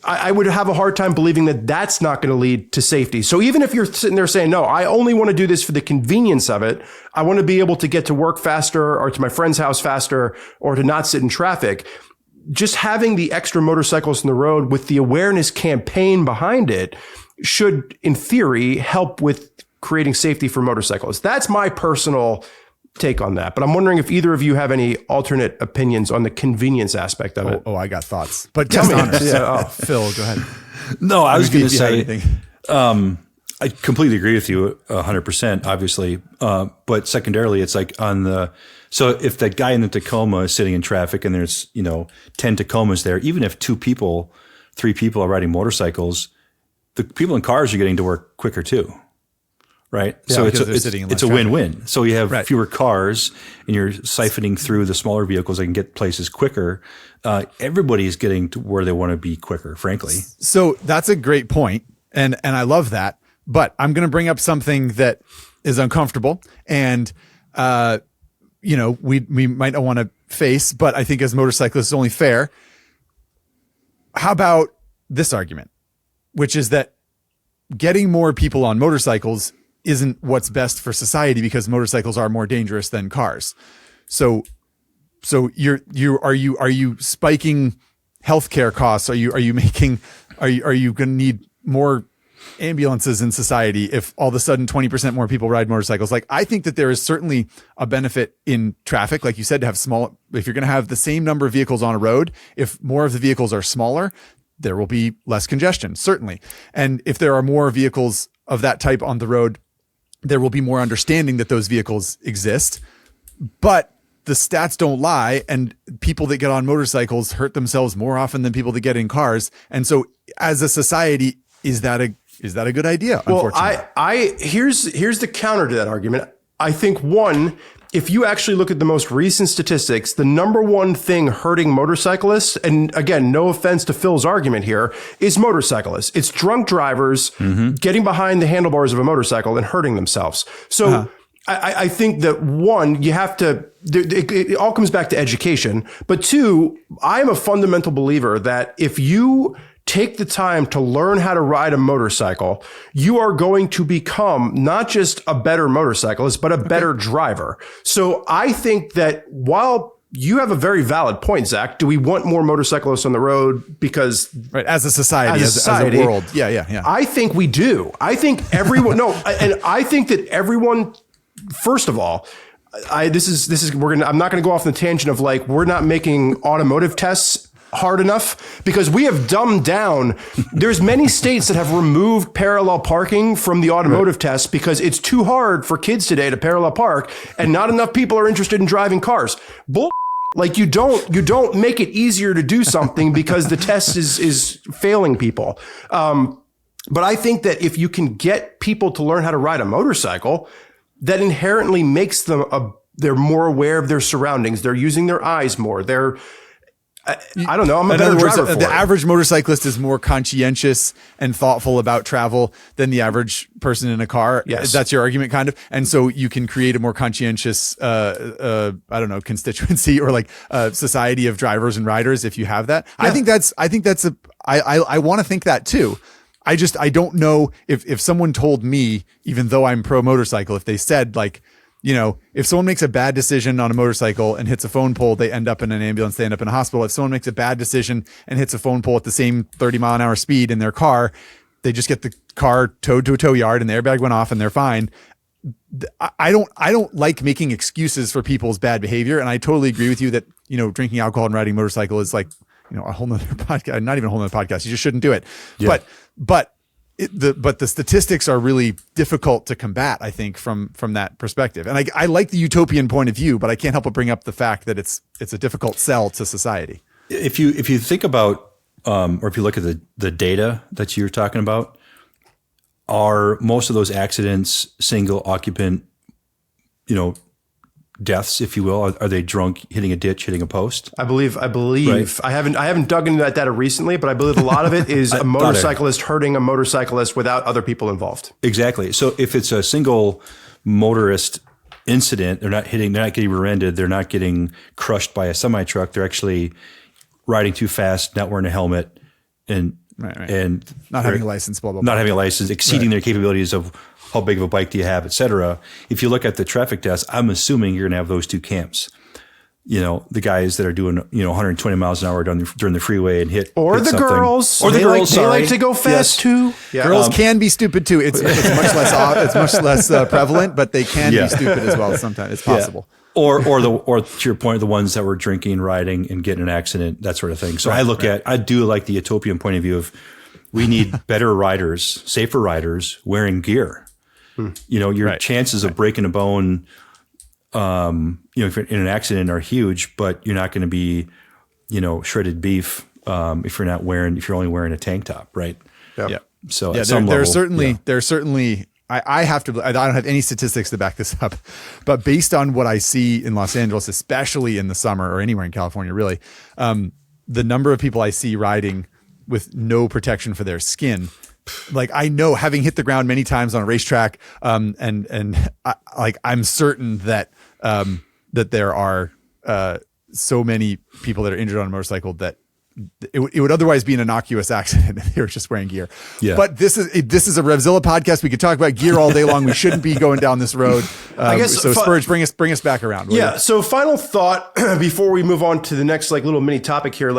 I would have a hard time believing that that's not going to lead to safety. So even if you're sitting there saying, no, I only want to do this for the convenience of it, I want to be able to get to work faster or to my friend's house faster or to not sit in traffic, just having the extra motorcycles on the road with the awareness campaign behind it should, in theory, help with creating safety for motorcyclists. That's my personal take on that. But I'm wondering if either of you have any alternate opinions on the convenience aspect of it. Oh, I got thoughts. But Tell me. Phil, go ahead. No, I was going to say, anything. I completely agree with you 100%, obviously. But secondarily, it's like so if the guy in the Tacoma is sitting in traffic and there's, 10 Tacomas there, even if 3 people are riding motorcycles, the people in cars are getting to work quicker too. Right. Yeah, so it's a win-win. So you have fewer cars and you're siphoning through the smaller vehicles that can get places quicker. Everybody's getting to where they want to be quicker, frankly. So that's a great point. And I love that. But I'm going to bring up something that is uncomfortable and, we might not want to face, but I think as motorcyclists is only fair. How about this argument, which is that getting more people on motorcycles isn't what's best for society because motorcycles are more dangerous than cars. So are you spiking healthcare costs? Are you going to need more ambulances in society if all of a sudden 20% more people ride motorcycles? Like, I think that there is certainly a benefit in traffic, like you said, to have if you're going to have the same number of vehicles on a road, if more of the vehicles are smaller, there will be less congestion, certainly. And if there are more vehicles of that type on the road, there will be more understanding that those vehicles exist. But the stats don't lie, and people that get on motorcycles hurt themselves more often than people that get in cars. And so as a society, is that a good idea? Well, here's the counter to that argument. I think one, if you actually look at the most recent statistics, the number one thing hurting motorcyclists, and again, no offense to Phil's argument here, is motorcyclists. It's drunk drivers getting behind the handlebars of a motorcycle and hurting themselves. So I think that one, you have to, it all comes back to education. But two, I'm a fundamental believer that if you take the time to learn how to ride a motorcycle, you are going to become not just a better motorcyclist, but a better driver. So I think that while you have a very valid point, Zach, do we want more motorcyclists on the road? Because as a society, as a world. Yeah. I think we do. I think everyone, and I think that everyone, first of all, I'm not going to go off on the tangent of like, we're not making automotive tests hard enough because we have dumbed down. There's many states that have removed parallel parking from the automotive test because it's too hard for kids today to parallel park and not enough people are interested in driving cars. Like you don't make it easier to do something because the test is failing people. But I think that if you can get people to learn how to ride a motorcycle, that inherently makes them they're more aware of their surroundings. They're using their eyes more. I don't know. I'm a better driver for it. The average motorcyclist is more conscientious and thoughtful about travel than the average person in a car. Yes. That's your argument, kind of. And so you can create a more conscientious, constituency or like society of drivers and riders if you have that. Yeah. I want to think that too. I don't know if someone told me, even though I'm pro motorcycle, if they said like, if someone makes a bad decision on a motorcycle and hits a phone pole, they end up in an ambulance, they end up in a hospital. If someone makes a bad decision and hits a phone pole at the same 30-mile-an-hour speed in their car, they just get the car towed to a tow yard and the airbag went off and they're fine. I don't like making excuses for people's bad behavior. And I totally agree with you that, drinking alcohol and riding a motorcycle is like, a whole nother podcast, not even a whole nother podcast. You just shouldn't do it. Yeah. But the statistics are really difficult to combat, I think, from that perspective. And I like the utopian point of view, but I can't help but bring up the fact that it's a difficult sell to society. If you think about, or if you look at the data that you're talking about, are most of those accidents single occupant, deaths, if you will? Are they drunk, hitting a ditch, hitting a post? I believe. Right. I haven't dug into that data recently, but I believe a lot of it is a motorcyclist hurting a motorcyclist without other people involved. Exactly. So if it's a single motorist incident, they're not getting rear-ended, they're not getting crushed by a semi truck. They're actually riding too fast, not wearing a helmet, and not having a license, blah blah. Not having a license, exceeding their capabilities of how big of a bike do you have, et cetera. If you look at the traffic deaths, I'm assuming you're going to have those two camps. The guys that are doing 120 miles an hour during the freeway and hit the something. Girls, or the girls. They like to go fast too. Yeah. Girls can be stupid too. It's much less prevalent, but they can be stupid as well. Sometimes it's possible. Yeah. Or to your point, the ones that were drinking, riding, and getting in an accident, that sort of thing. So I do like the utopian point of view of we need better riders, safer riders wearing gear. Your chances of breaking a bone, if you're in an accident are huge, but you're not going to be, shredded beef if you're only wearing a tank top, right? Yeah. So there's certainly. I don't have any statistics to back this up, but based on what I see in Los Angeles, especially in the summer or anywhere in California, really, the number of people I see riding with no protection for their skin, like I know, having hit the ground many times on a racetrack, I'm certain that that there are so many people that are injured on a motorcycle that it would otherwise be an innocuous accident if they were just wearing gear. Yeah. But this is a RevZilla podcast. We could talk about gear all day long. We shouldn't be going down this road. I guess so. Spurge, bring us back around. Yeah. So final thought before we move on to the next little mini topic here.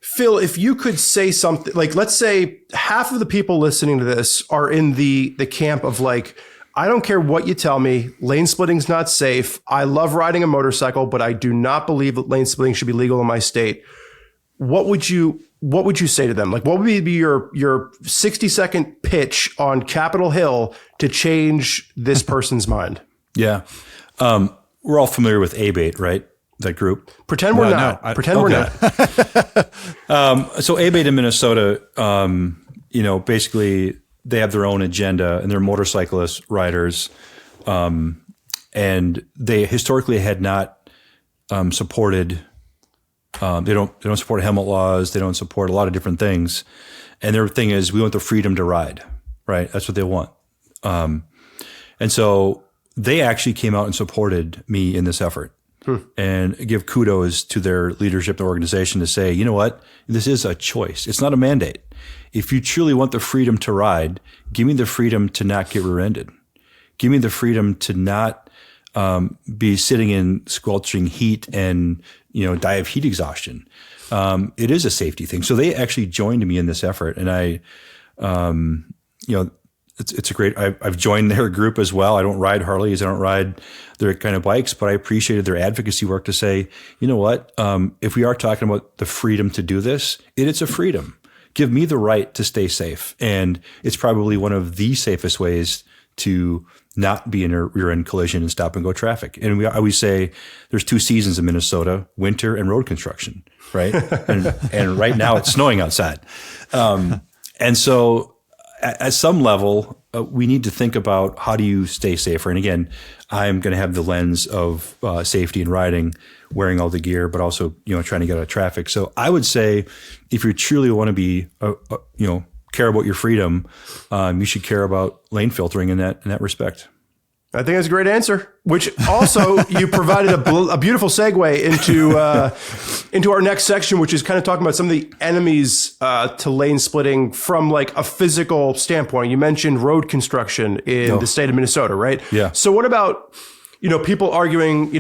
Phil, if you could say something, let's say half of the people listening to this are in the camp of I don't care what you tell me, lane splitting's not safe. I love riding a motorcycle, but I do not believe that lane splitting should be legal in my state. What would you say to them? What would be your 60-second pitch on Capitol Hill to change this person's mind? Yeah. We're all familiar with ABATE, right? That group. Pretend we're not. We're not. So ABATE in Minnesota, basically they have their own agenda and they're motorcyclist riders. And they historically had not supported. They don't support helmet laws. They don't support a lot of different things. And their thing is, we want the freedom to ride, right? That's what they want. And so they actually came out and supported me in this effort and give kudos to their leadership and organization to say, you know what? This is a choice. It's not a mandate. If you truly want the freedom to ride, give me the freedom to not get rear-ended. Give me the freedom to not be sitting in squelching heat and die of heat exhaustion. It is a safety thing. So they actually joined me in this effort, and it's a great. I've joined their group as well. I don't ride Harleys, I don't ride their kind of bikes, but I appreciated their advocacy work to say, you know what? If we are talking about the freedom to do this, it's a freedom. Give me the right to stay safe, and it's probably one of the safest ways to not be in a rear-end collision and stop and go traffic. And we always say there's two seasons in Minnesota, winter and road construction, right? and right now it's snowing outside. And so at some level, we need to think about how do you stay safer? And again, I'm going to have the lens of safety and riding, wearing all the gear, but also, trying to get out of traffic. So I would say if you truly want to be, care about your freedom, you should care about lane filtering in that respect. I think that's a great answer, which also you provided a beautiful segue into our next section, which is kind of talking about some of the enemies to lane splitting from a physical standpoint. You mentioned road construction in the state of Minnesota, right? Yeah. So what about, people arguing,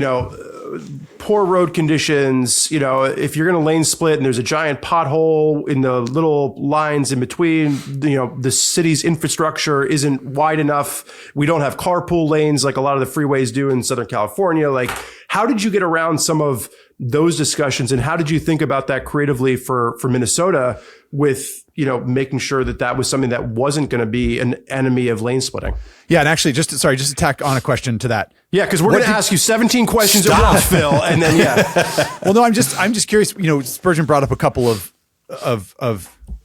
poor road conditions, if you're going to lane split and there's a giant pothole in the little lines in between, the city's infrastructure isn't wide enough. We don't have carpool lanes like a lot of the freeways do in Southern California. How did you get around some of those discussions, and how did you think about that creatively for Minnesota with, making sure that was something that wasn't going to be an enemy of lane splitting? Yeah. And actually just to tack on a question to that. Yeah. Cause we're going to ask you 17 questions at once, Phil. And then, Well, no, I'm just curious, Spurgeon brought up a couple of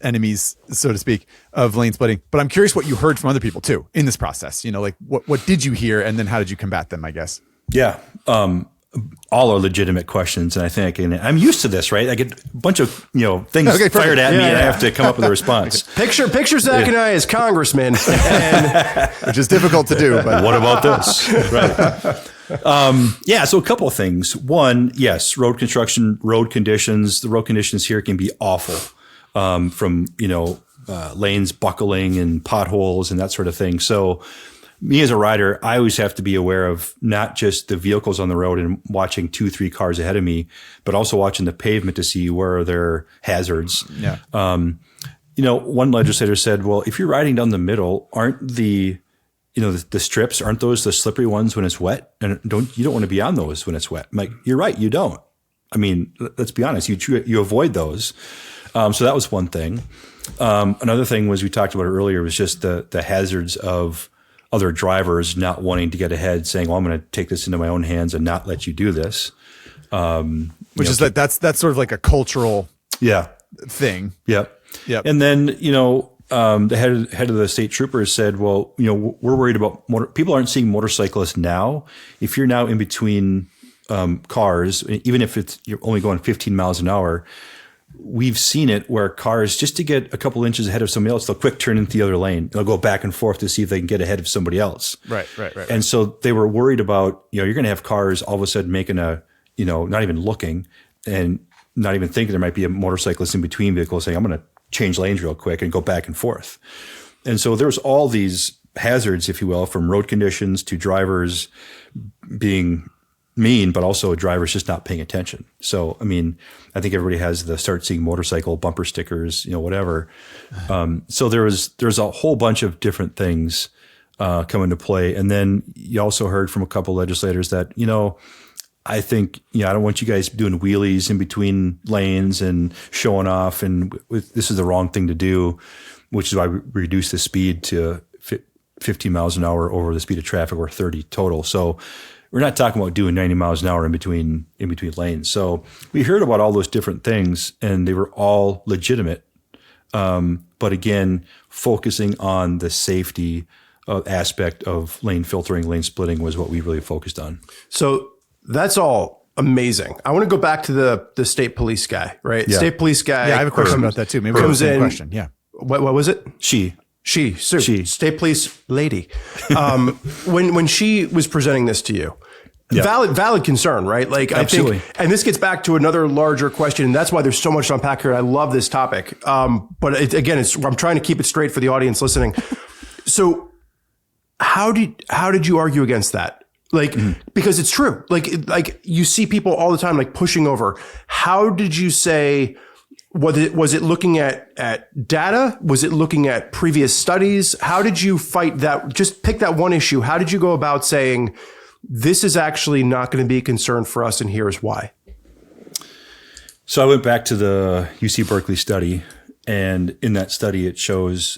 enemies, so to speak, of lane splitting. But I'm curious what you heard from other people too in this process. You know, like what did you hear, and then how did you combat them, I guess? Yeah. All are legitimate questions. And I think, and I'm used to this, right? I get a bunch of, things fired at me and I have to come up with a response. Picture Zach and I as congressmen, Which is difficult to do, but What about this? Right. So a couple of things. One, yes, road construction, road conditions. The road conditions here can be awful, from, lanes buckling and potholes and that sort of thing. So me as a rider, I always have to be aware of not just the vehicles on the road and watching 2-3 cars ahead of me, but also watching the pavement to see where there are hazards. Yeah. One legislator said, well, if you're riding down the middle, aren't the strips, aren't those the slippery ones when it's wet? And you don't want to be on those when it's wet. I'm like, you're right. You don't. I mean, let's be honest. You avoid those. So that was one thing. Another thing was, we talked about it earlier, was just the hazards of other drivers not wanting to get ahead, saying, well, I'm going to take this into my own hands and not let you do this. which is that's sort of like a cultural thing. Yep. And then, the head of the state troopers said, well, we're worried about people aren't seeing motorcyclists now. If you're now in between cars, even if you're only going 15 miles an hour, we've seen it where cars, just to get a couple inches ahead of somebody else, they'll quick turn into the other lane. They'll go back and forth to see if they can get ahead of somebody else. Right. And so they were worried about, you're going to have cars all of a sudden making not even looking and not even thinking there might be a motorcyclist in between vehicles saying, I'm going to change lanes real quick and go back and forth. And so there's all these hazards, if you will, from road conditions to drivers being mean, but also drivers just not paying attention. So, I mean, I think everybody has the start seeing motorcycle bumper stickers, whatever. So there's a whole bunch of different things come into play. And then you also heard from a couple legislators that, I think, I don't want you guys doing wheelies in between lanes and showing off. And this is the wrong thing to do, which is why we reduced the speed to 15 miles an hour over the speed of traffic, or 30 total. So we're not talking about doing 90 miles an hour in between lanes. So we heard about all those different things, and they were all legitimate. But again, focusing on the safety aspect of lane filtering, lane splitting was what we really focused on. So that's all amazing. I want to go back to the state police guy, right? Yeah. State police guy. Yeah, I have a question about that too. Maybe comes the same in. question. Yeah. What was it? She. State police lady. When she was presenting this to you, valid concern, right? Like, absolutely. I think, and this gets back to another larger question, and that's why there's so much to unpack here. I love this topic. But I'm trying to keep it straight for the audience listening. So how did you argue against that? Like, because it's true. Like you see people all the time, like pushing over. How did you say, was it looking at data? Was it looking at previous studies? How did you fight that? Just pick that one issue. How did you go about saying, this is actually not going to be a concern for us, and here's why? So I went back to the UC Berkeley study, and in that study, it shows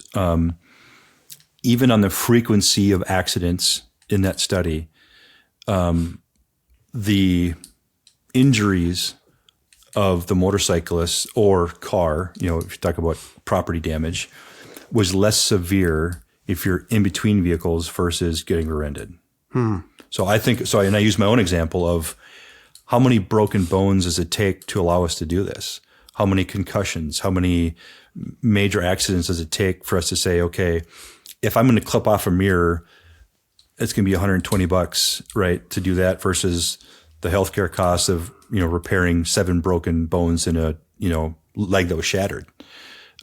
even on the frequency of accidents in that study, the injuries of the motorcyclist or car, if you talk about property damage, was less severe if you're in between vehicles versus getting rear-ended. So I think, and I use my own example of how many broken bones does it take to allow us to do this? How many concussions, how many major accidents does it take for us to say, okay, if I'm going to clip off a mirror, it's going to be $120, right, to do that versus the healthcare costs of, repairing 7 broken bones in a, leg that was shattered.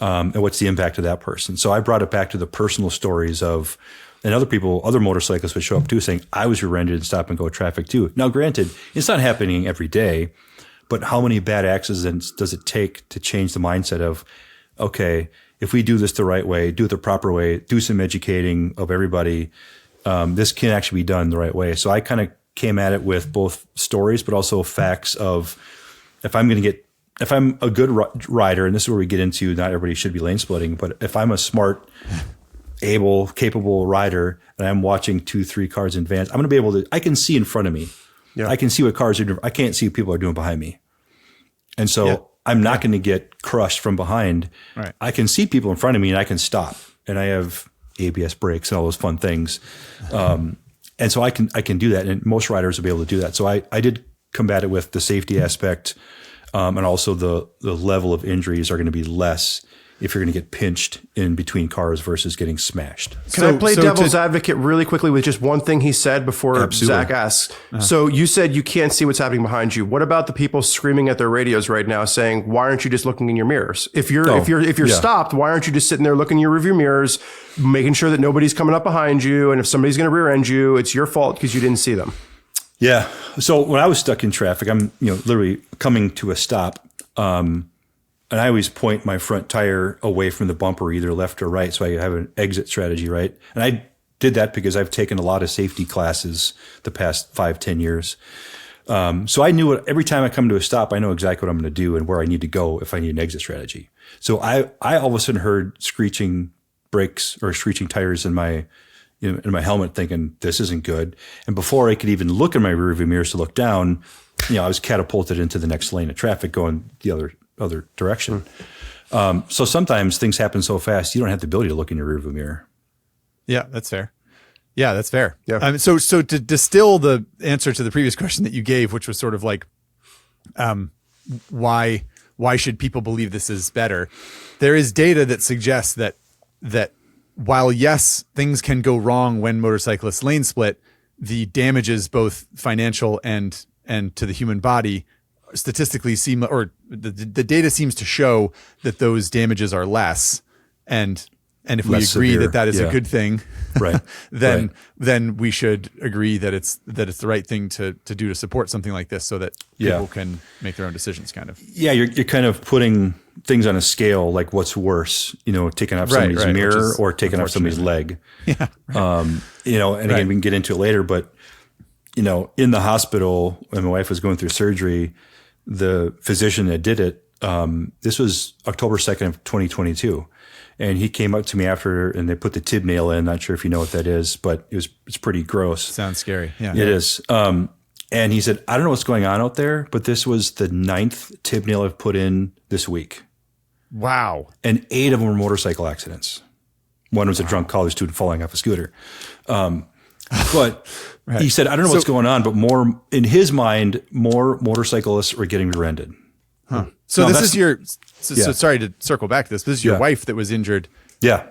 And what's the impact of that person? So I brought it back to the personal stories of, and other motorcyclists would show up too saying, I was rear-ended in stop and go traffic too. Now, granted, it's not happening every day, but how many bad accidents does it take to change the mindset of, okay, if we do this the right way, do it the proper way, do some educating of everybody, this can actually be done the right way. So I kind of came at it with both stories, but also facts of, if I'm a good rider, and this is where we get into, not everybody should be lane splitting, but if I'm a smart, able, capable rider and I'm watching 2-3 cars in advance, I'm going to be able to, I can see in front of me. Yeah. I can see what cars are doing. I can't see what people are doing behind me. And so I'm not going to get crushed from behind. Right. I can see people in front of me and I can stop, and I have ABS brakes and all those fun things. And so I can do that, and most riders will be able to do that. So I did combat it with the safety aspect, and also the level of injuries are going to be less if you're going to get pinched in between cars versus getting smashed. Can I play devil's advocate really quickly with just one thing he said before Absolutely. Zach asks? So you said you can't see what's happening behind you. What about the people screaming at their radios right now saying, why aren't you just looking in your mirrors? If you're stopped, why aren't you just sitting there looking in your rearview mirrors, making sure that nobody's coming up behind you? And if somebody's going to rear end you, it's your fault because you didn't see them. Yeah. So when I was stuck in traffic, I'm literally coming to a stop. And I always point my front tire away from the bumper, either left or right, so I have an exit strategy, right? And I did that because I've taken a lot of safety classes the past 5-10 years. So I knew every time I come to a stop, I know exactly what I'm going to do and where I need to go if I need an exit strategy. So I all of a sudden heard screeching brakes or screeching tires in my helmet, thinking this isn't good. And before I could even look in my rearview mirrors to look down, I was catapulted into the next lane of traffic going the other direction. So sometimes things happen so fast, you don't have the ability to look in your rearview mirror. Yeah, that's fair. Yeah, that's fair. Yeah. So to distill the answer to the previous question that you gave, which was sort of like, why should people believe this is better? There is data that suggests that while yes, things can go wrong when motorcyclists lane split, the damages, both financial and to the human body, statistically seem, or the data seems to show that those damages are less. And if we Less agree severe. that is Yeah. a good thing, Right. then we should agree that it's the right thing to do to support something like this, so that people can make their own decisions, kind of. Yeah, you're kind of putting things on a scale, like what's worse, taking off Right, somebody's right, mirror which is or taking off somebody's leg. Yeah. And again, we can get into it later, but in the hospital when my wife was going through surgery, the physician that did it, this was October 2nd of 2022. And he came up to me after, and they put the tib nail in. Not sure if you know what that is, but it's pretty gross. Sounds scary. Yeah. It is. And he said, I don't know what's going on out there, but this was the 9th tib nail I've put in this week. Wow. And 8 of them were motorcycle accidents. One was a drunk college student falling off a scooter. But Right. he said, I don't know what's going on, but more in his mind, more motorcyclists are getting rear-ended. Huh. So No, this that's- is your, Yeah. so sorry to circle back to this. This is your Yeah. wife that was injured Yeah.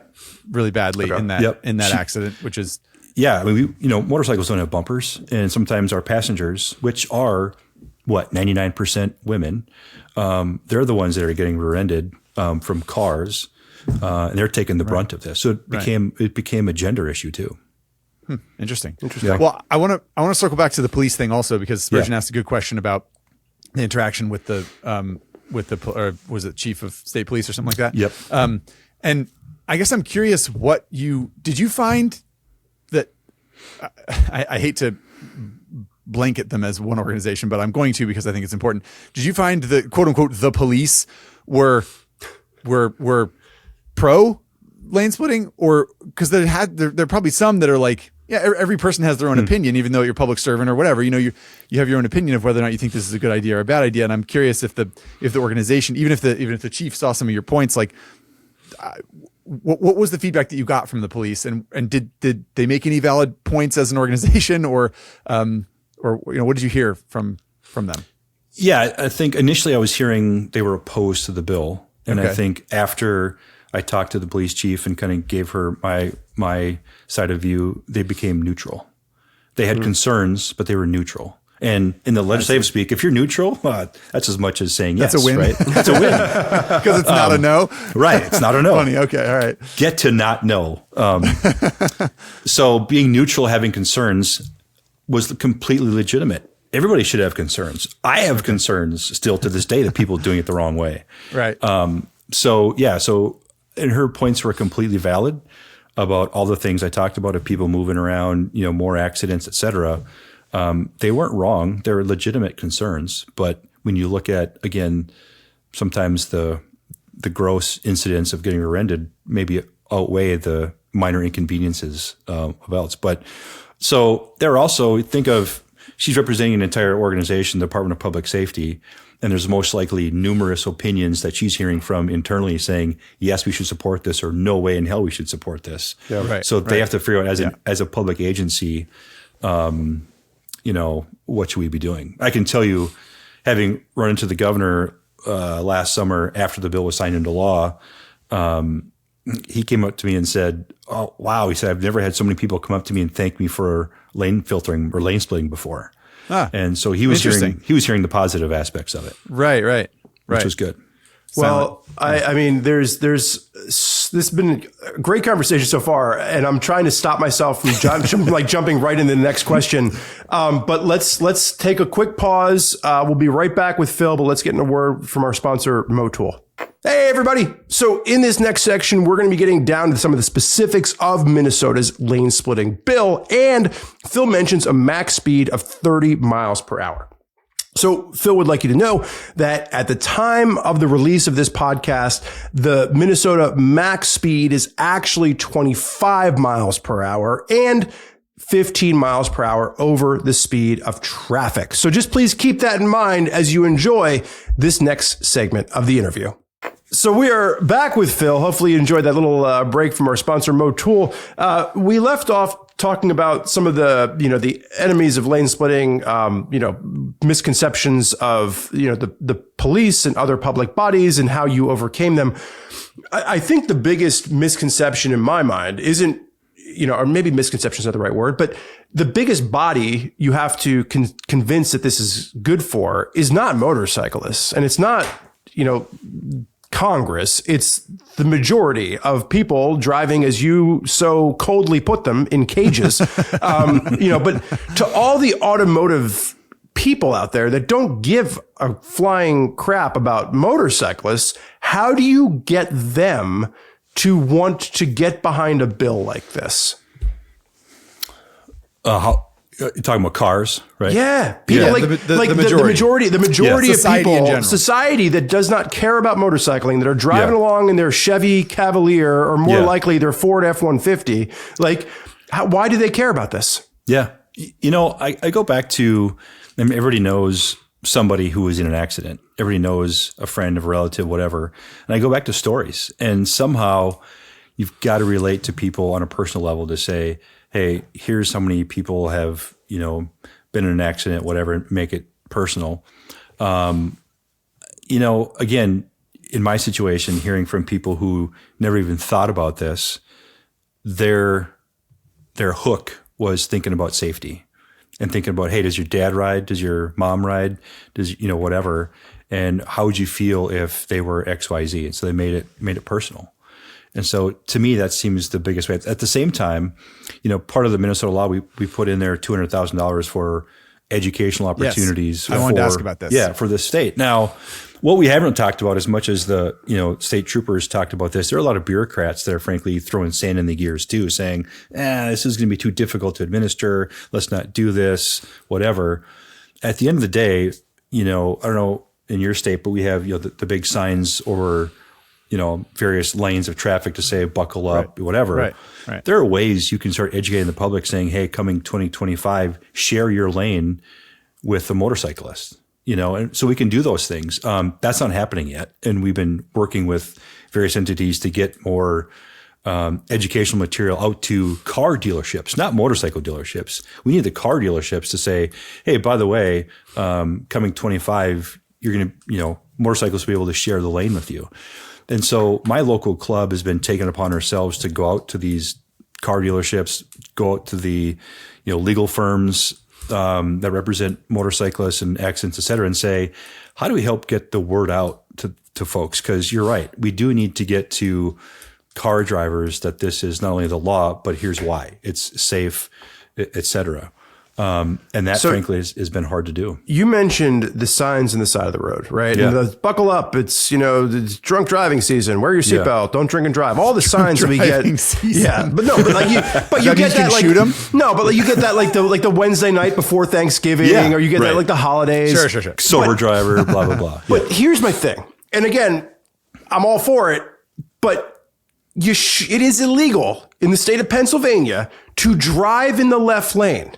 really badly in that, Yep. in that accident, which is, Yeah. I mean, motorcycles don't have bumpers, and sometimes our passengers, which are 99% women, they're the ones that are getting rear-ended from cars, and they're taking the brunt of this. So it became a gender issue too. interesting. Yeah. Well, I want to circle back to the police thing also, because Spurgeon asked a good question about the interaction with the or was it chief of state police or something like that? Yep. And I guess I'm curious, did you find that, I hate to blanket them as one organization, but I'm going to, because I think it's important. Did you find the quote unquote the police were pro lane splitting, or because there are probably some that are like, yeah, every person has their own opinion, even though you're a public servant or whatever, you have your own opinion of whether or not you think this is a good idea or a bad idea. And I'm curious if the organization, even if the chief saw some of your points, like, what was the feedback that you got from the police, and did they make any valid points as an organization, or what did you hear from them? Yeah, I think initially I was hearing they were opposed to the bill, and I think after I talked to the police chief and kind of gave her my side of view, they became neutral. They had concerns, but they were neutral. And in the legislative speak, if you're neutral, that's as much as saying yes. That's a win. Right? That's a win. Because it's not a no. Right. It's not a no. Funny. Okay. All right. Get to not know. So being neutral, having concerns was completely legitimate. Everybody should have concerns. I have concerns still to this day that people are doing it the wrong way. Right. And her points were completely valid about all the things I talked about of people moving around, more accidents, et cetera. They weren't wrong. They were legitimate concerns. But when you look at, again, sometimes the gross incidents of getting rear-ended maybe outweigh the minor inconveniences of else. But so they're also, think of, she's representing an entire organization, the Department of Public Safety, And there's most likely numerous opinions that she's hearing from internally saying, yes, we should support this, or no way in hell we should support this. Yeah, right, So they right. have to figure out as a public agency, what should we be doing? I can tell you, having run into the governor last summer after the bill was signed into law, he came up to me and said, "Oh, wow." He said, "I've never had so many people come up to me and thank me for lane filtering or lane splitting before." And so he was hearing the positive aspects of it, Right. which was good. Well, I mean, there's this has been a great conversation so far, and I'm trying to stop myself from jumping right into the next question. But let's take a quick pause. We'll be right back with Phil, but let's get in a word from our sponsor, Motul. Hey, everybody. So in this next section, we're going to be getting down to some of the specifics of Minnesota's lane splitting bill. And Phil mentions a max speed of 30 miles per hour. So Phil would like you to know that at the time of the release of this podcast, the Minnesota max speed is actually 25 miles per hour and 15 miles per hour over the speed of traffic. So just please keep that in mind as you enjoy this next segment of the interview. So we are back with Phil. Hopefully you enjoyed that little break from our sponsor, Motul. We left off talking about some of the, the enemies of lane splitting, misconceptions of, the police and other public bodies and how you overcame them. I think the biggest misconception in my mind isn't, or maybe misconception is not the right word, but the biggest body you have to convince that this is good for is not motorcyclists. And it's not, Congress. It's the majority of people driving, as you so coldly put them, in cages. But to all the automotive people out there that don't give a flying crap about motorcyclists, how do you get them to want to get behind a bill like this? You're talking about cars, right? Yeah, people the majority of Society in people, general. society that does not care about motorcycling, that are driving along in their Chevy Cavalier or more likely their Ford F-150. Why do they care about this? Yeah. I go back to, everybody knows somebody who was in an accident. Everybody knows a friend, a relative, whatever. And I go back to stories, and somehow you've got to relate to people on a personal level to say, hey, here's how many people have, been in an accident, whatever, make it personal. Again, in my situation, hearing from people who never even thought about this, their hook was thinking about safety and thinking about, hey, does your dad ride? Does your mom ride? Does, whatever. And how would you feel if they were X, Y, Z? And so they made it personal. And so to me, that seems the biggest way. At the same time, part of the Minnesota law, we put in there $200,000 for educational opportunities. I wanted to ask about this. Yeah, for the state. Now, what we haven't talked about as much as the, state troopers talked about this, there are a lot of bureaucrats that are frankly throwing sand in the gears too, saying, this is going to be too difficult to administer. Let's not do this, whatever. At the end of the day, I don't know in your state, but we have, the big signs over, various lanes of traffic to say, buckle up, whatever. Right. There are ways you can start educating the public saying, hey, coming 2025, share your lane with a motorcyclist, and so we can do those things. That's not happening yet. And we've been working with various entities to get more educational material out to car dealerships, not motorcycle dealerships. We need the car dealerships to say, hey, by the way, coming 25, you're going to, motorcyclists will be able to share the lane with you. And so my local club has been taken upon ourselves to go out to these car dealerships, go out to the, legal firms that represent motorcyclists and accidents, et cetera, and say, how do we help get the word out to folks? Because you're right. We do need to get to car drivers that this is not only the law, but here's why. It's safe, et cetera. And that, frankly, has been hard to do. You mentioned the signs on the side of the road, right? Yeah. And buckle up. It's, it's drunk driving season. Wear your seatbelt. Don't drink and drive. All the signs that we get. Season. Yeah. But you get that shoot them? No, but you get that like the Wednesday night before Thanksgiving, or you get that like the holidays. Sure. Sober driver, blah, blah, blah. But here's my thing. And again, I'm all for it, but it is illegal in the state of Pennsylvania to drive in the left lane.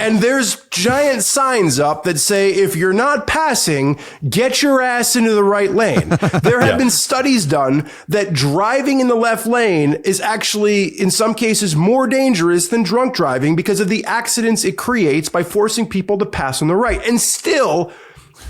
And there's giant signs up that say, if you're not passing, get your ass into the right lane. There have been studies done that driving in the left lane is actually, in some cases, more dangerous than drunk driving because of the accidents it creates by forcing people to pass on the right. And still,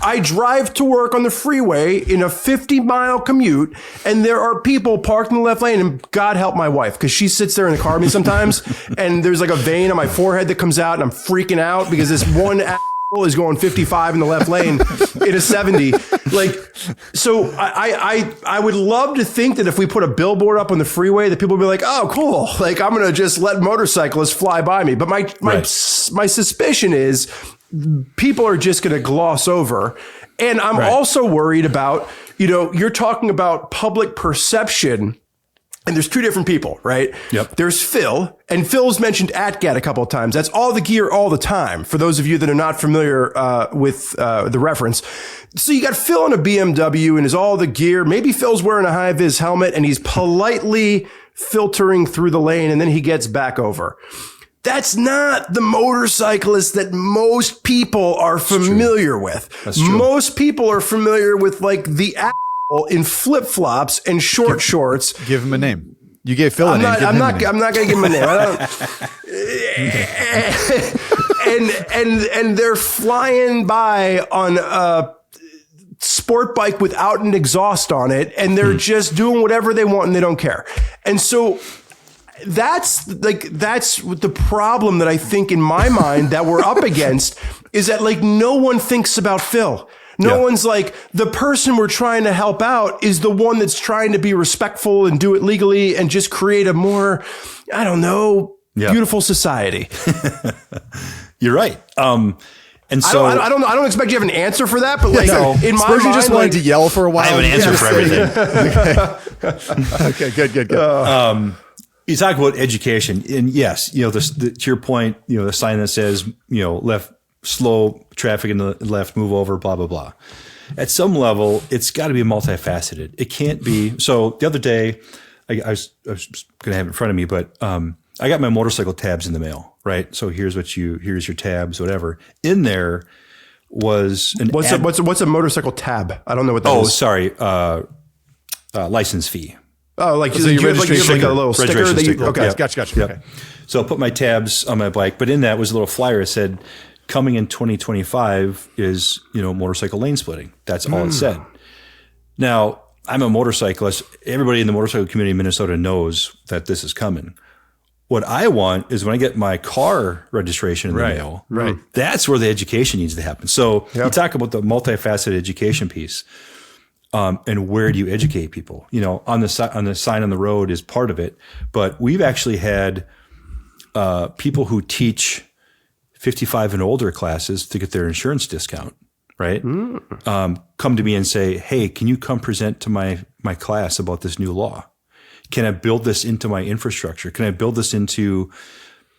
I drive to work on the freeway in a 50-mile commute, and there are people parked in the left lane, and God help my wife, because she sits there in the car with me sometimes, and there's like a vein on my forehead that comes out, and I'm freaking out because this one asshole is going 55 in the left lane in a 70. Like, so I would love to think that if we put a billboard up on the freeway, that people would be like, oh, cool. Like, I'm going to just let motorcyclists fly by me. But my suspicion is people are just going to gloss over. And I'm also worried about, you're talking about public perception, and there's two different people, right? Yep. There's Phil, and Phil's mentioned AtGat a couple of times. That's all the gear all the time. For those of you that are not familiar with the reference. So you got Phil in a BMW and is all the gear. Maybe Phil's wearing a high-vis helmet and he's politely filtering through the lane, and then he gets back over. That's not the motorcyclist that most people are familiar with. That's true. Most people are familiar with like the asshole in flip-flops and short shorts. Give him a name. You gave Phil a name. I'm not going to give him a name. And they're flying by on a sport bike without an exhaust on it, and they're just doing whatever they want and they don't care. And so that's the problem that I think in my mind that we're up against is that like no one thinks about Phil. No one's like, the person we're trying to help out is the one that's trying to be respectful and do it legally and just create a more, I don't know, beautiful society. You're right. And so I don't expect you to have an answer for that, but like in my mind, just wanted to yell for a while. I have an answer for everything. Okay, good. You talk about education, and yes, to your point, the sign that says, left, slow traffic in the left, move over, blah, blah, blah. At some level, it's got to be multifaceted. It can't be. So the other day, I was going to have it in front of me, but I got my motorcycle tabs in the mail, right? So here's your tabs, whatever. In there was what's a motorcycle tab? I don't know what that is. Oh, sorry. License fee. Oh, like so you have like a little sticker that you, okay. Yep. Gotcha. Yep. Okay. So I put my tabs on my bike, but in that was a little flyer that said, coming in 2025 is, motorcycle lane splitting. That's all it said. Now, I'm a motorcyclist. Everybody in the motorcycle community in Minnesota knows that this is coming. What I want is when I get my car registration in the mail, that's where the education needs to happen. So you talk about the multifaceted education piece. And where do you educate people? On the sign on the road is part of it, but we've actually had people who teach 55 and older classes to get their insurance discount, right? Come to me and say, "Hey, can you come present to my class about this new law? Can I build this into my infrastructure? Can I build this into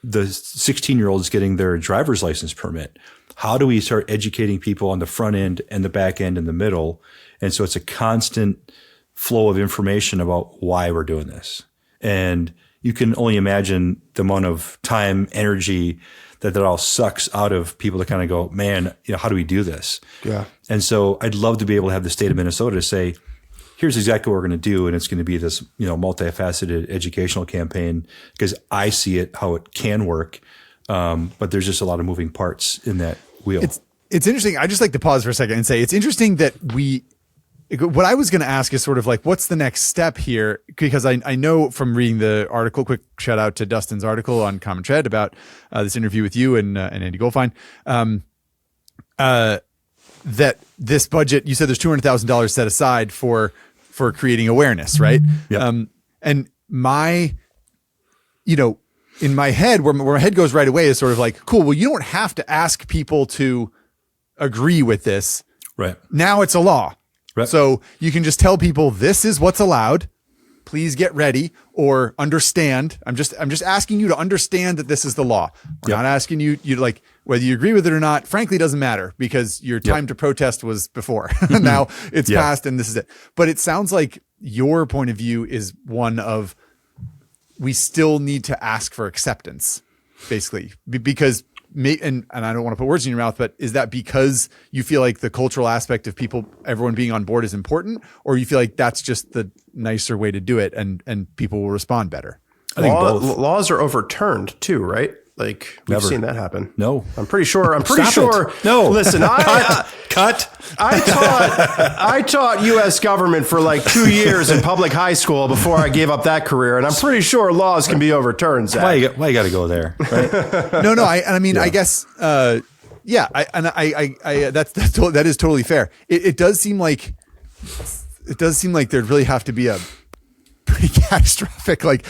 the 16-year-olds getting their driver's license permit? How do we start educating people on the front end and the back end and the middle?" And so it's a constant flow of information about why we're doing this. And you can only imagine the amount of time, energy that all sucks out of people to kind of go, man, how do we do this? Yeah. And so I'd love to be able to have the state of Minnesota to say, here's exactly what we're going to do. And it's going to be this, multifaceted educational campaign because I see it, how it can work. But there's just a lot of moving parts in that wheel. It's interesting. I just like to pause for a second and say, it's interesting that what I was going to ask is sort of like, what's the next step here? Because I know from reading the article, quick shout out to Dustin's article on Common Tread about this interview with you and Andy Goldfein, that this budget, you said there's $200,000 set aside for creating awareness, right? Yeah. And in my head, where my head goes right away is sort of like, cool, well, you don't have to ask people to agree with this. Right. Now it's a law. Right. So you can just tell people this is what's allowed. Please get ready or understand. I'm just asking you to understand that this is the law. We're not asking you like whether you agree with it or not. Frankly, doesn't matter because your time to protest was before. Now it's passed and this is it. But it sounds like your point of view is one of we still need to ask for acceptance, basically, because and I don't want to put words in your mouth, but is that because you feel like the cultural aspect of everyone being on board is important, or you feel like that's just the nicer way to do it and people will respond better? I think both. Laws are overturned too, right? Like we've Never. seen that happen. No, I'm pretty sure. Stop it. No, Listen, cut. I taught U.S. government for like 2 years in public high school before I gave up that career, and I'm pretty sure laws can be overturned. Zach. Why you got to go there? Right? No. I guess. That is totally fair. It does seem like there'd really have to be a pretty catastrophic, like,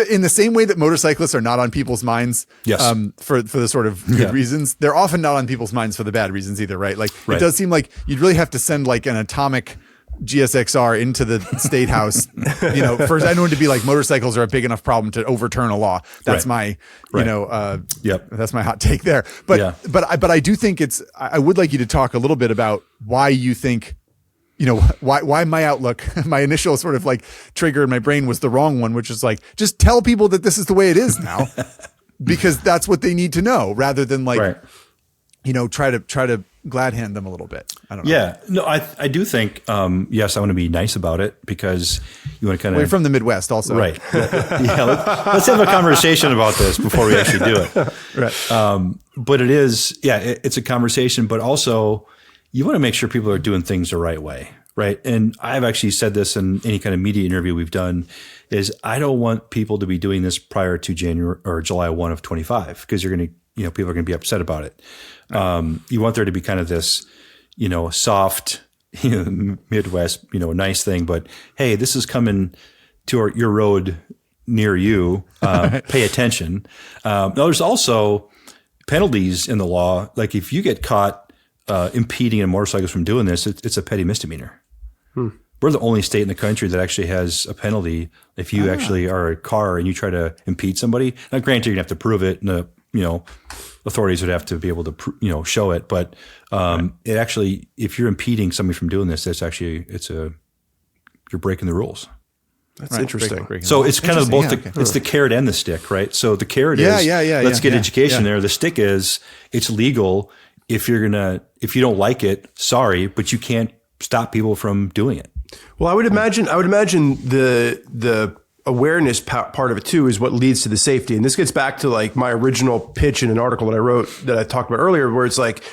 in the same way that motorcyclists are not on people's minds, yes, for the sort of good reasons, they're often not on people's minds for the bad reasons either, right? Like, It does seem like you'd really have to send like an atomic GSXR into the state house, for anyone to be like, motorcycles are a big enough problem to overturn a law. That's my, that's my hot take there. But I do think I would like you to talk a little bit about why you think, why my outlook, my initial sort of like trigger in my brain was the wrong one, which is like, just tell people that this is the way it is now, because that's what they need to know, rather than like, try to glad hand them a little bit. I don't know. Yeah, no, I do think, yes, I want to be nice about it, because you want to kind of. We're from the Midwest also. Right. Let's have a conversation about this before we actually do it. Right. But it is, it's a conversation, but also you want to make sure people are doing things the right way. Right. And I've actually said this in any kind of media interview we've done, is I don't want people to be doing this prior to January or July 1 of 25, because you're going to, people are going to be upset about it. You want there to be kind of this, soft, Midwest, nice thing, but hey, this is coming to your road near you. Pay attention. There's also penalties in the law. Like if you get caught impeding a motorcyclist from doing this, it's a petty misdemeanor. We're the only state in the country that actually has a penalty if you actually are a car and you try to impede somebody. Now, granted, you're gonna have to prove it, and authorities would have to be able to show it. But it actually, if you're impeding somebody from doing this, you're breaking the rules. That's interesting. So it's kind of both. It's the carrot and the stick, right? So the carrot is let's get education there. The stick is it's legal. If you don't like it, sorry, but you can't stop people from doing it. Well, I would imagine the awareness part of it too is what leads to the safety. And this gets back to like my original pitch in an article that I wrote that I talked about earlier, where it's like,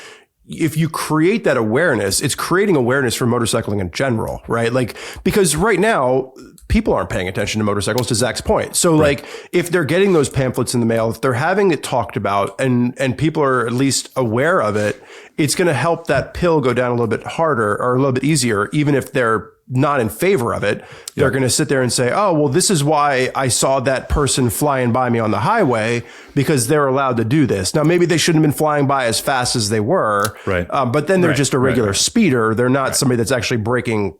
if you create that awareness, it's creating awareness for motorcycling in general, right? Like, because right now people aren't paying attention to motorcycles, to Zach's point. So like if they're getting those pamphlets in the mail, if they're having it talked about and people are at least aware of it, it's going to help that pill go down a little bit harder or a little bit easier, even if they're not in favor of it. They're going to sit there and say, oh, well, this is why I saw that person flying by me on the highway, because they're allowed to do this. Now, maybe they shouldn't have been flying by as fast as they were, but then they're just a regular speeder. They're not somebody that's actually breaking,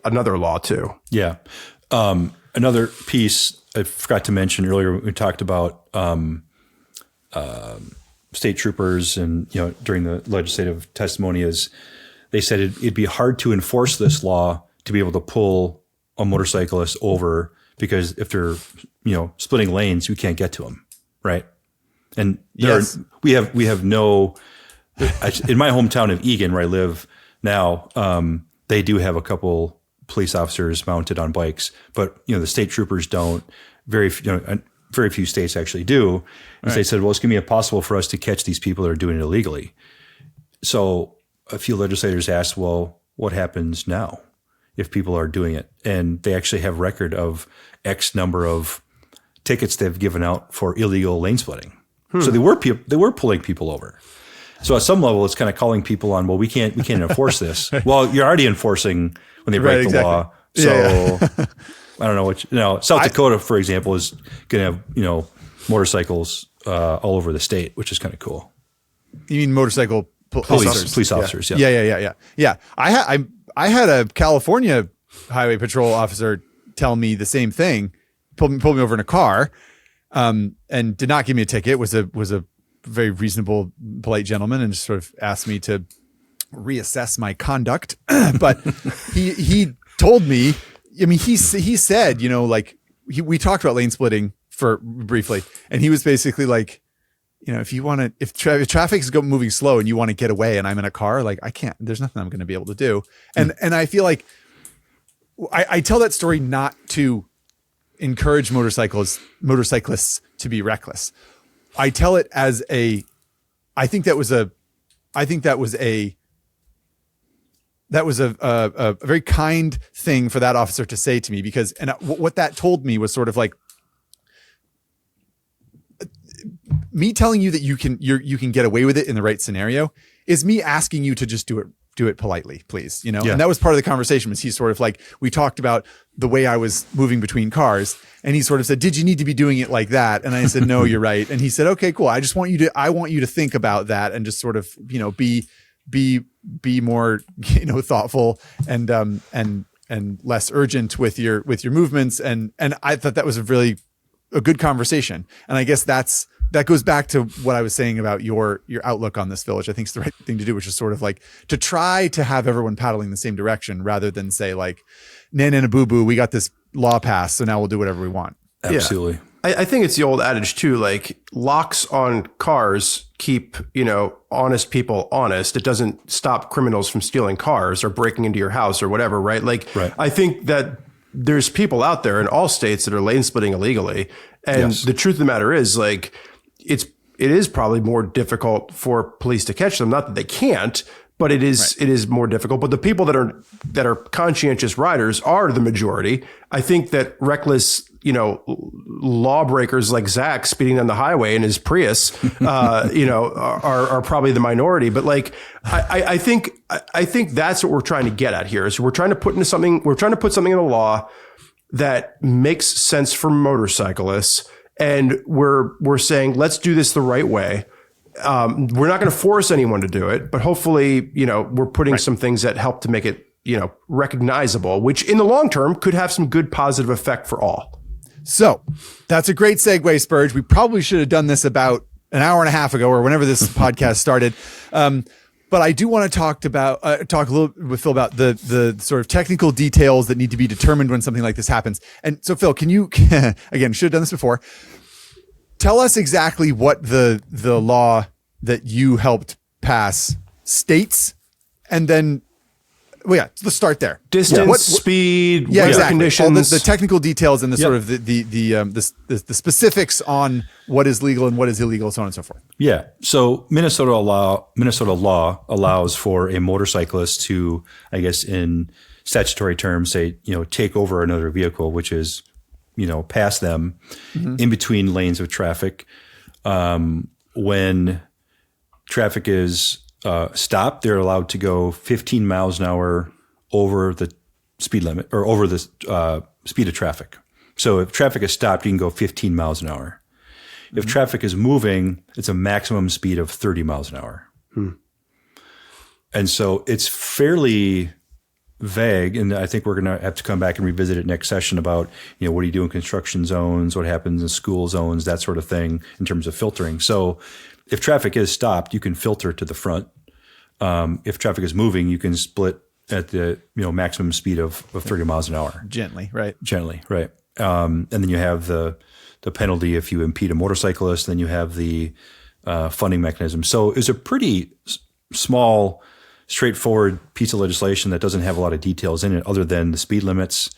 another law too. Yeah. Another piece I forgot to mention earlier, we talked about state troopers and, during the legislative testimony, is they said it'd be hard to enforce this law to be able to pull a motorcyclist over, because if they're, splitting lanes, we can't get to them. Right. And we have no, in my hometown of Egan, where I live now, they do have a couple police officers mounted on bikes, but the state troopers don't. Very few states actually do. And they said, well, it's going to be impossible for us to catch these people that are doing it illegally. So a few legislators asked, well, what happens now if people are doing it? And they actually have record of X number of tickets they've given out for illegal lane splitting. So they were pulling people over. So at some level, it's kind of calling people on, well, we can't enforce this. Well, you're already enforcing when they break the law. So I don't know what, South Dakota, for example, is going to have, motorcycles all over the state, which is kind of cool. You mean motorcycle police officers? Yeah. I had a California highway patrol officer tell me the same thing, pulled me over in a car, and did not give me a ticket, was a very reasonable, polite gentleman, and just sort of asked me to reassess my conduct. But he told me, I mean, he said, like, we talked about lane splitting for briefly, and he was basically like, if traffic is moving slow and you want to get away and I'm in a car, like I can't, there's nothing I'm going to be able to do. And I feel like I tell that story not to encourage motorcyclists to be reckless. I tell it as I think that was a very kind thing for that officer to say to me, because, and what that told me was sort of like, me telling you that you can get away with it in the right scenario is me asking you to just do it politely, please. Yeah. And that was part of the conversation, was he's sort of like, we talked about the way I was moving between cars, and he sort of said, did you need to be doing it like that? And I said, no, you're right. And he said, okay, cool. I want you to think about that and just sort of, be more, thoughtful and less urgent with your movements. And I thought that was a good conversation. And I guess that goes back to what I was saying about your outlook on this, Phil, which I think is the right thing to do, which is sort of like to try to have everyone paddling the same direction rather than say like, na boo boo, we got this law passed, so now we'll do whatever we want. Absolutely. Yeah. I think it's the old adage too, like locks on cars keep, honest people honest. It doesn't stop criminals from stealing cars or breaking into your house or whatever, right? Right. I think that there's people out there in all states that are lane splitting illegally. And the truth of the matter is, like, it is probably more difficult for police to catch them. Not that they can't, but it is more difficult. But the people that are conscientious riders are the majority. I think that reckless, lawbreakers like Zach speeding down the highway in his Prius, are probably the minority. But like, I think that's what we're trying to get at here. Is we're trying to put something in the law that makes sense for motorcyclists. And we're saying, let's do this the right way. We're not going to force anyone to do it, but hopefully, we're putting some things that help to make it, recognizable, which in the long term could have some good positive effect for all. So that's a great segue, Spurge. We probably should have done this about an hour and a half ago or whenever this podcast started. But I do want to talk a little with Phil about the sort of technical details that need to be determined when something like this happens. And so, Phil, can you, again, should have done this before, tell us exactly what the law that you helped pass states, and then, let's start there. Distance, speed, weather conditions, all the technical details, and the sort of the specifics on what is legal and what is illegal, so on and so forth. Yeah. So Minnesota law allows for a motorcyclist to, I guess, in statutory terms, say, take over another vehicle, which is, pass them in between lanes of traffic. When traffic is stopped, they're allowed to go 15 miles an hour over the speed limit or over the speed of traffic. So if traffic is stopped, you can go 15 miles an hour. If traffic is moving, it's a maximum speed of 30 miles an hour. And so it's fairly vague. And I think we're going to have to come back and revisit it next session about, what do you do in construction zones, what happens in school zones, that sort of thing in terms of filtering. So if traffic is stopped, you can filter to the front. If traffic is moving, you can split at the maximum speed of 30 miles an hour. Gently, right? And then you have the penalty if you impede a motorcyclist. Then you have the funding mechanism. So it's a pretty small, straightforward piece of legislation that doesn't have a lot of details in it other than the speed limits.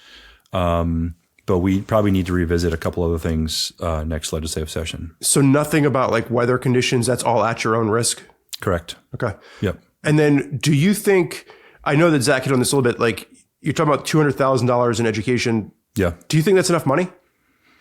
But we probably need to revisit a couple other things next legislative session. So nothing about like weather conditions. That's all at your own risk. Correct. Okay. Yep. And then do you think, I know that Zach hit on this a little bit, like you're talking about $200,000 in education. Yeah. Do you think that's enough money?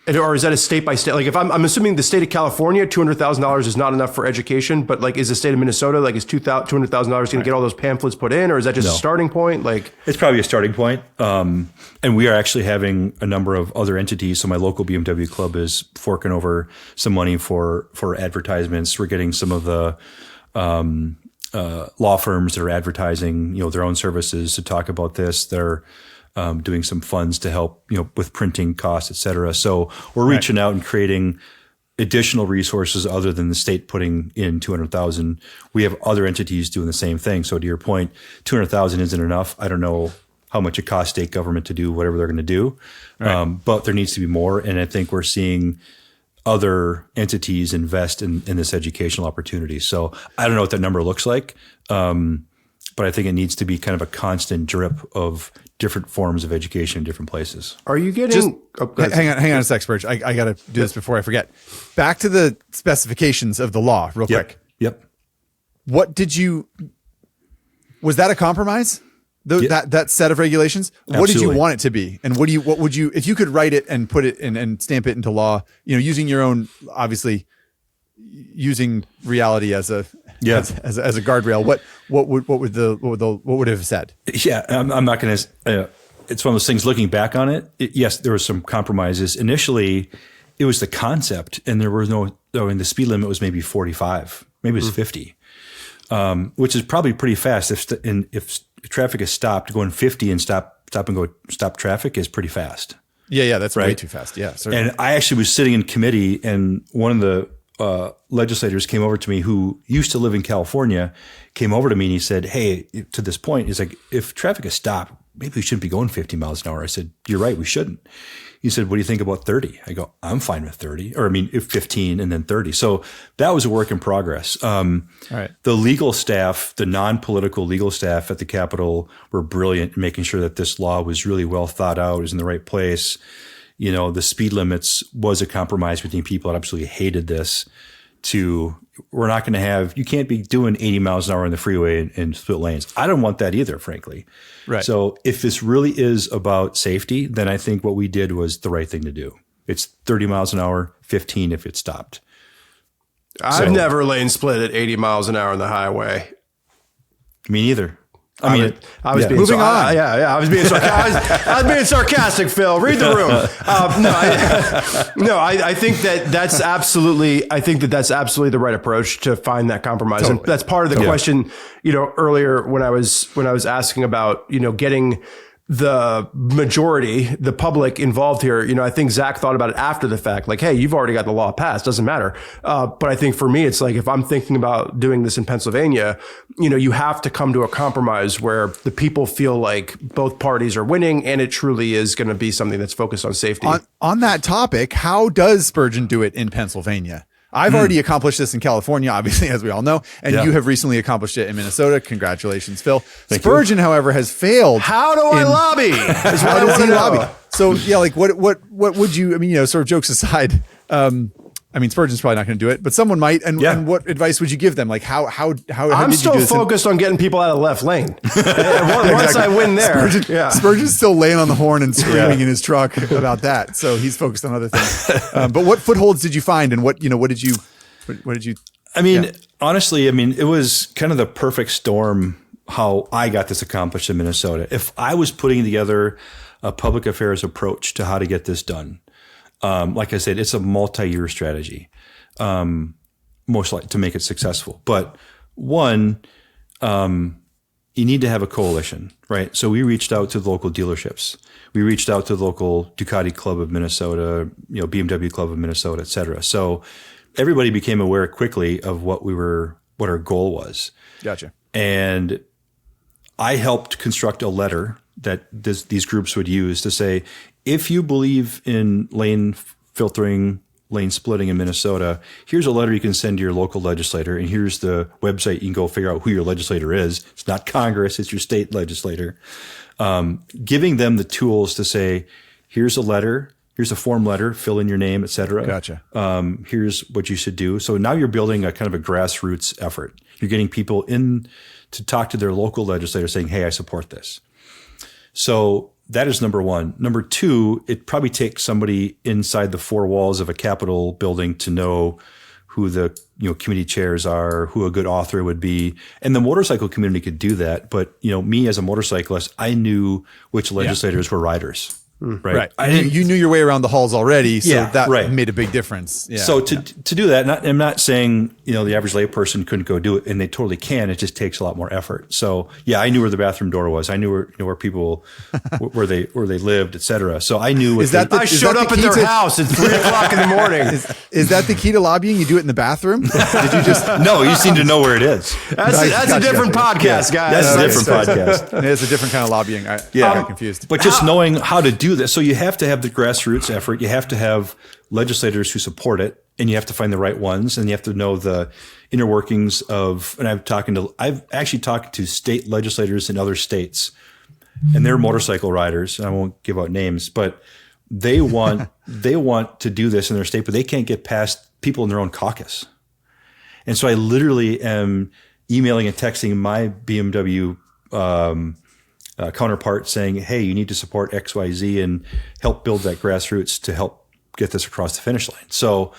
Or is that a state by state? Like if I'm assuming the state of California, $200,000 is not enough for education, but like is the state of Minnesota, like is $200,000 going to get all those pamphlets put in, or is that just a starting point? Like it's probably a starting point. And we are actually having a number of other entities. So my local BMW club is forking over some money for advertisements. We're getting some of the law firms that are advertising, their own services to talk about this. They're doing some funds to help, with printing costs, et cetera. So we're reaching out and creating additional resources other than the state putting in $200,000. We have other entities doing the same thing. So to your point, $200,000 isn't enough. I don't know how much it costs state government to do whatever they're going to do. Right. But there needs to be more. And I think we're seeing other entities invest in this educational opportunity. So I don't know what that number looks like. But I think it needs to be kind of a constant drip of different forms of education in different places. Are you getting... hang on a sec, Spurge. I got to do this before I forget. Back to the specifications of the law real quick. Yep. What was that a compromise? That set of regulations? Absolutely. What did you want it to be? And what would you, if you could write it and put it in and stamp it into law, using your own, obviously using reality as a guardrail, what would it have said? Yeah. I'm not going to, it's one of those things looking back on it. Yes, there were some compromises. Initially it was the concept and there was and the speed limit was maybe 45, maybe it was 50, which is probably pretty fast. If traffic is stopped, going 50 and stop traffic is pretty fast. Yeah. That's right? Way too fast. Yeah. Certainly. And I actually was sitting in committee and one of the legislators came over to me who used to live in California, came over to me and he said, hey, to this point, he's like, if traffic is stopped, maybe we shouldn't be going 50 miles an hour. I said, you're right, we shouldn't. He said, what do you think about 30? I go, I'm fine with 30, if 15 and then 30. So that was a work in progress. All right. The legal staff, the non-political legal staff at the Capitol were brilliant in making sure that this law was really well thought out, was in the right place. The speed limits was a compromise between people that absolutely hated this we're not going to have, you can't be doing 80 miles an hour on the freeway in split lanes. I don't want that either, frankly. Right. So if this really is about safety, then I think what we did was the right thing to do. It's 30 miles an hour, 15 if it stopped. I've never lane split at 80 miles an hour on the highway. Me neither. I was being moving on. I was being sarcastic. I was being sarcastic, Phil. Read the room. I think that's absolutely. I think that's absolutely the right approach to find that compromise, Totally. and that's part of the question. Earlier when I was asking about getting the majority, the public involved here, I think Zach thought about it after the fact, like, hey, you've already got the law passed, doesn't matter. But I think for me, it's like, if I'm thinking about doing this in Pennsylvania, you have to come to a compromise where the people feel like both parties are winning and it truly is going to be something that's focused on safety. On that topic, how does Spurgeon do it in Pennsylvania? I've already accomplished this in California, obviously, as we all know, and you have recently accomplished it in Minnesota. Congratulations, Phil. Spurgeon, however, has failed. How do I lobby? Is what I want to know. So, yeah, like what would you, sort of jokes aside, Spurgeon's probably not going to do it, but someone might. And what advice would you give them? Like how I'm did still you do this focused on getting people out of the left lane. Once I win there, Spurgeon's still laying on the horn and screaming in his truck about that. So he's focused on other things. But what footholds did you find, and what did you? Honestly, it was kind of the perfect storm how I got this accomplished in Minnesota. If I was putting together a public affairs approach to how to get this done, like I said, it's a multi-year strategy, most likely to make it successful. But one, you need to have a coalition, right? So we reached out to the local dealerships. We reached out to the local Ducati Club of Minnesota, BMW Club of Minnesota, et cetera. So everybody became aware quickly of what our goal was. Gotcha. And I helped construct a letter that these groups would use to say, if you believe in lane filtering, lane splitting in Minnesota, here's a letter you can send to your local legislator, and here's the website you can go figure out who your legislator is. It's not Congress, it's your state legislator. Giving them the tools to say, here's a letter, here's a form letter, fill in your name, et cetera. Gotcha. Here's what you should do. So now you're building a kind of a grassroots effort. You're getting people in to talk to their local legislator saying, hey, I support this. So that is number one. Number two, it probably takes somebody inside the four walls of a Capitol building to know who the committee chairs are, who a good author would be. And the motorcycle community could do that. But me as a motorcyclist, I knew which legislators were riders. Right. You knew your way around the halls already, so Yeah, that right. made a big difference. Yeah. So to do that, I'm not saying, the average layperson couldn't go do it, and they totally can. It just takes a lot more effort. So yeah, I knew where the bathroom door was. I knew where people, where they lived, et cetera. So I knew. I showed up at their house at 3:00 in the morning. Is that the key to lobbying? You do it in the bathroom? Did you just? No, you just need to know where it is. That's a different podcast, guys. That's a different podcast. It's a different kind of lobbying. I got confused. But just knowing how to do this. So you have to have the grassroots effort. You have to have legislators who support it, and you have to find the right ones, and you have to know the inner workings of, and I've actually talked to state legislators in other states, and they're motorcycle riders. I won't give out names, but they want to do this in their state, but they can't get past people in their own caucus. And so I literally am emailing and texting my BMW counterpart saying, hey, you need to support XYZ and help build that grassroots to help get this across the finish line. So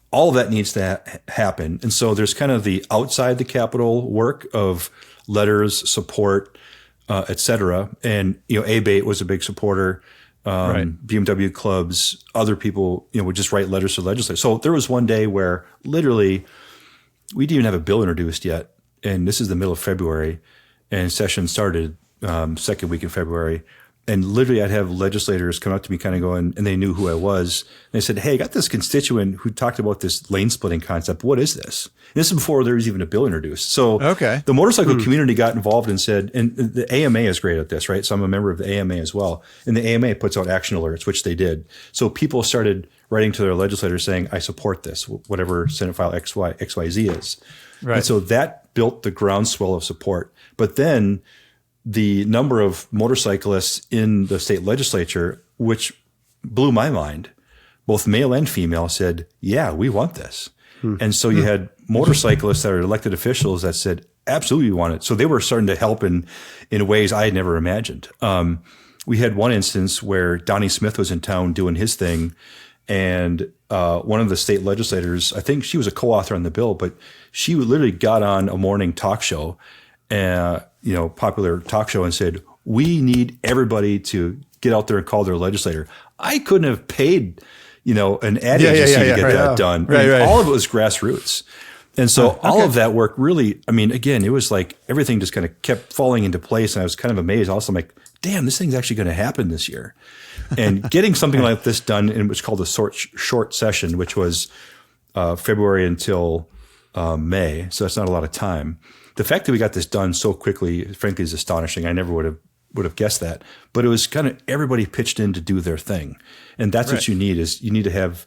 all of that needs to happen. And so there's kind of the outside the Capitol work of letters, support, et cetera. And, ABATE was a big supporter. BMW clubs, other people, would just write letters to legislators. So there was one day where literally we didn't even have a bill introduced yet. And this is the middle of February, and session started second week in February. And literally I'd have legislators come up to me kind of going, and they knew who I was. And they said, hey, I got this constituent who talked about this lane splitting concept. What is this? And this is before there was even a bill introduced. So the motorcycle community got involved and said, and the AMA is great at this, right? So I'm a member of the AMA as well. And the AMA puts out action alerts, which they did. So people started writing to their legislators saying, I support this, whatever Senate file XYZ is. Right. And so that built the groundswell of support. But then the number of motorcyclists in the state legislature, which blew my mind, both male and female, said, yeah, we want this. And so you had motorcyclists that are elected officials that said, absolutely, we want it. So they were starting to help in ways I had never imagined. We had one instance where Donnie Smith was in town doing his thing, and one of the state legislators, I think she was a co-author on the bill, but she literally got on a morning talk show, popular talk show, and said, we need everybody to get out there and call their legislator. I couldn't have paid, an ad agency to get that done. Right. All of it was grassroots. And so all of that work really, again, it was like everything just kind of kept falling into place. And I was kind of amazed. Also, I'm like, damn, this thing's actually going to happen this year. And getting something like this done in what's called a short session, which was February until May. So that's not a lot of time. The fact that we got this done so quickly, frankly, is astonishing. I never would have guessed that. But it was kind of everybody pitched in to do their thing. And that's what you need, is you need to have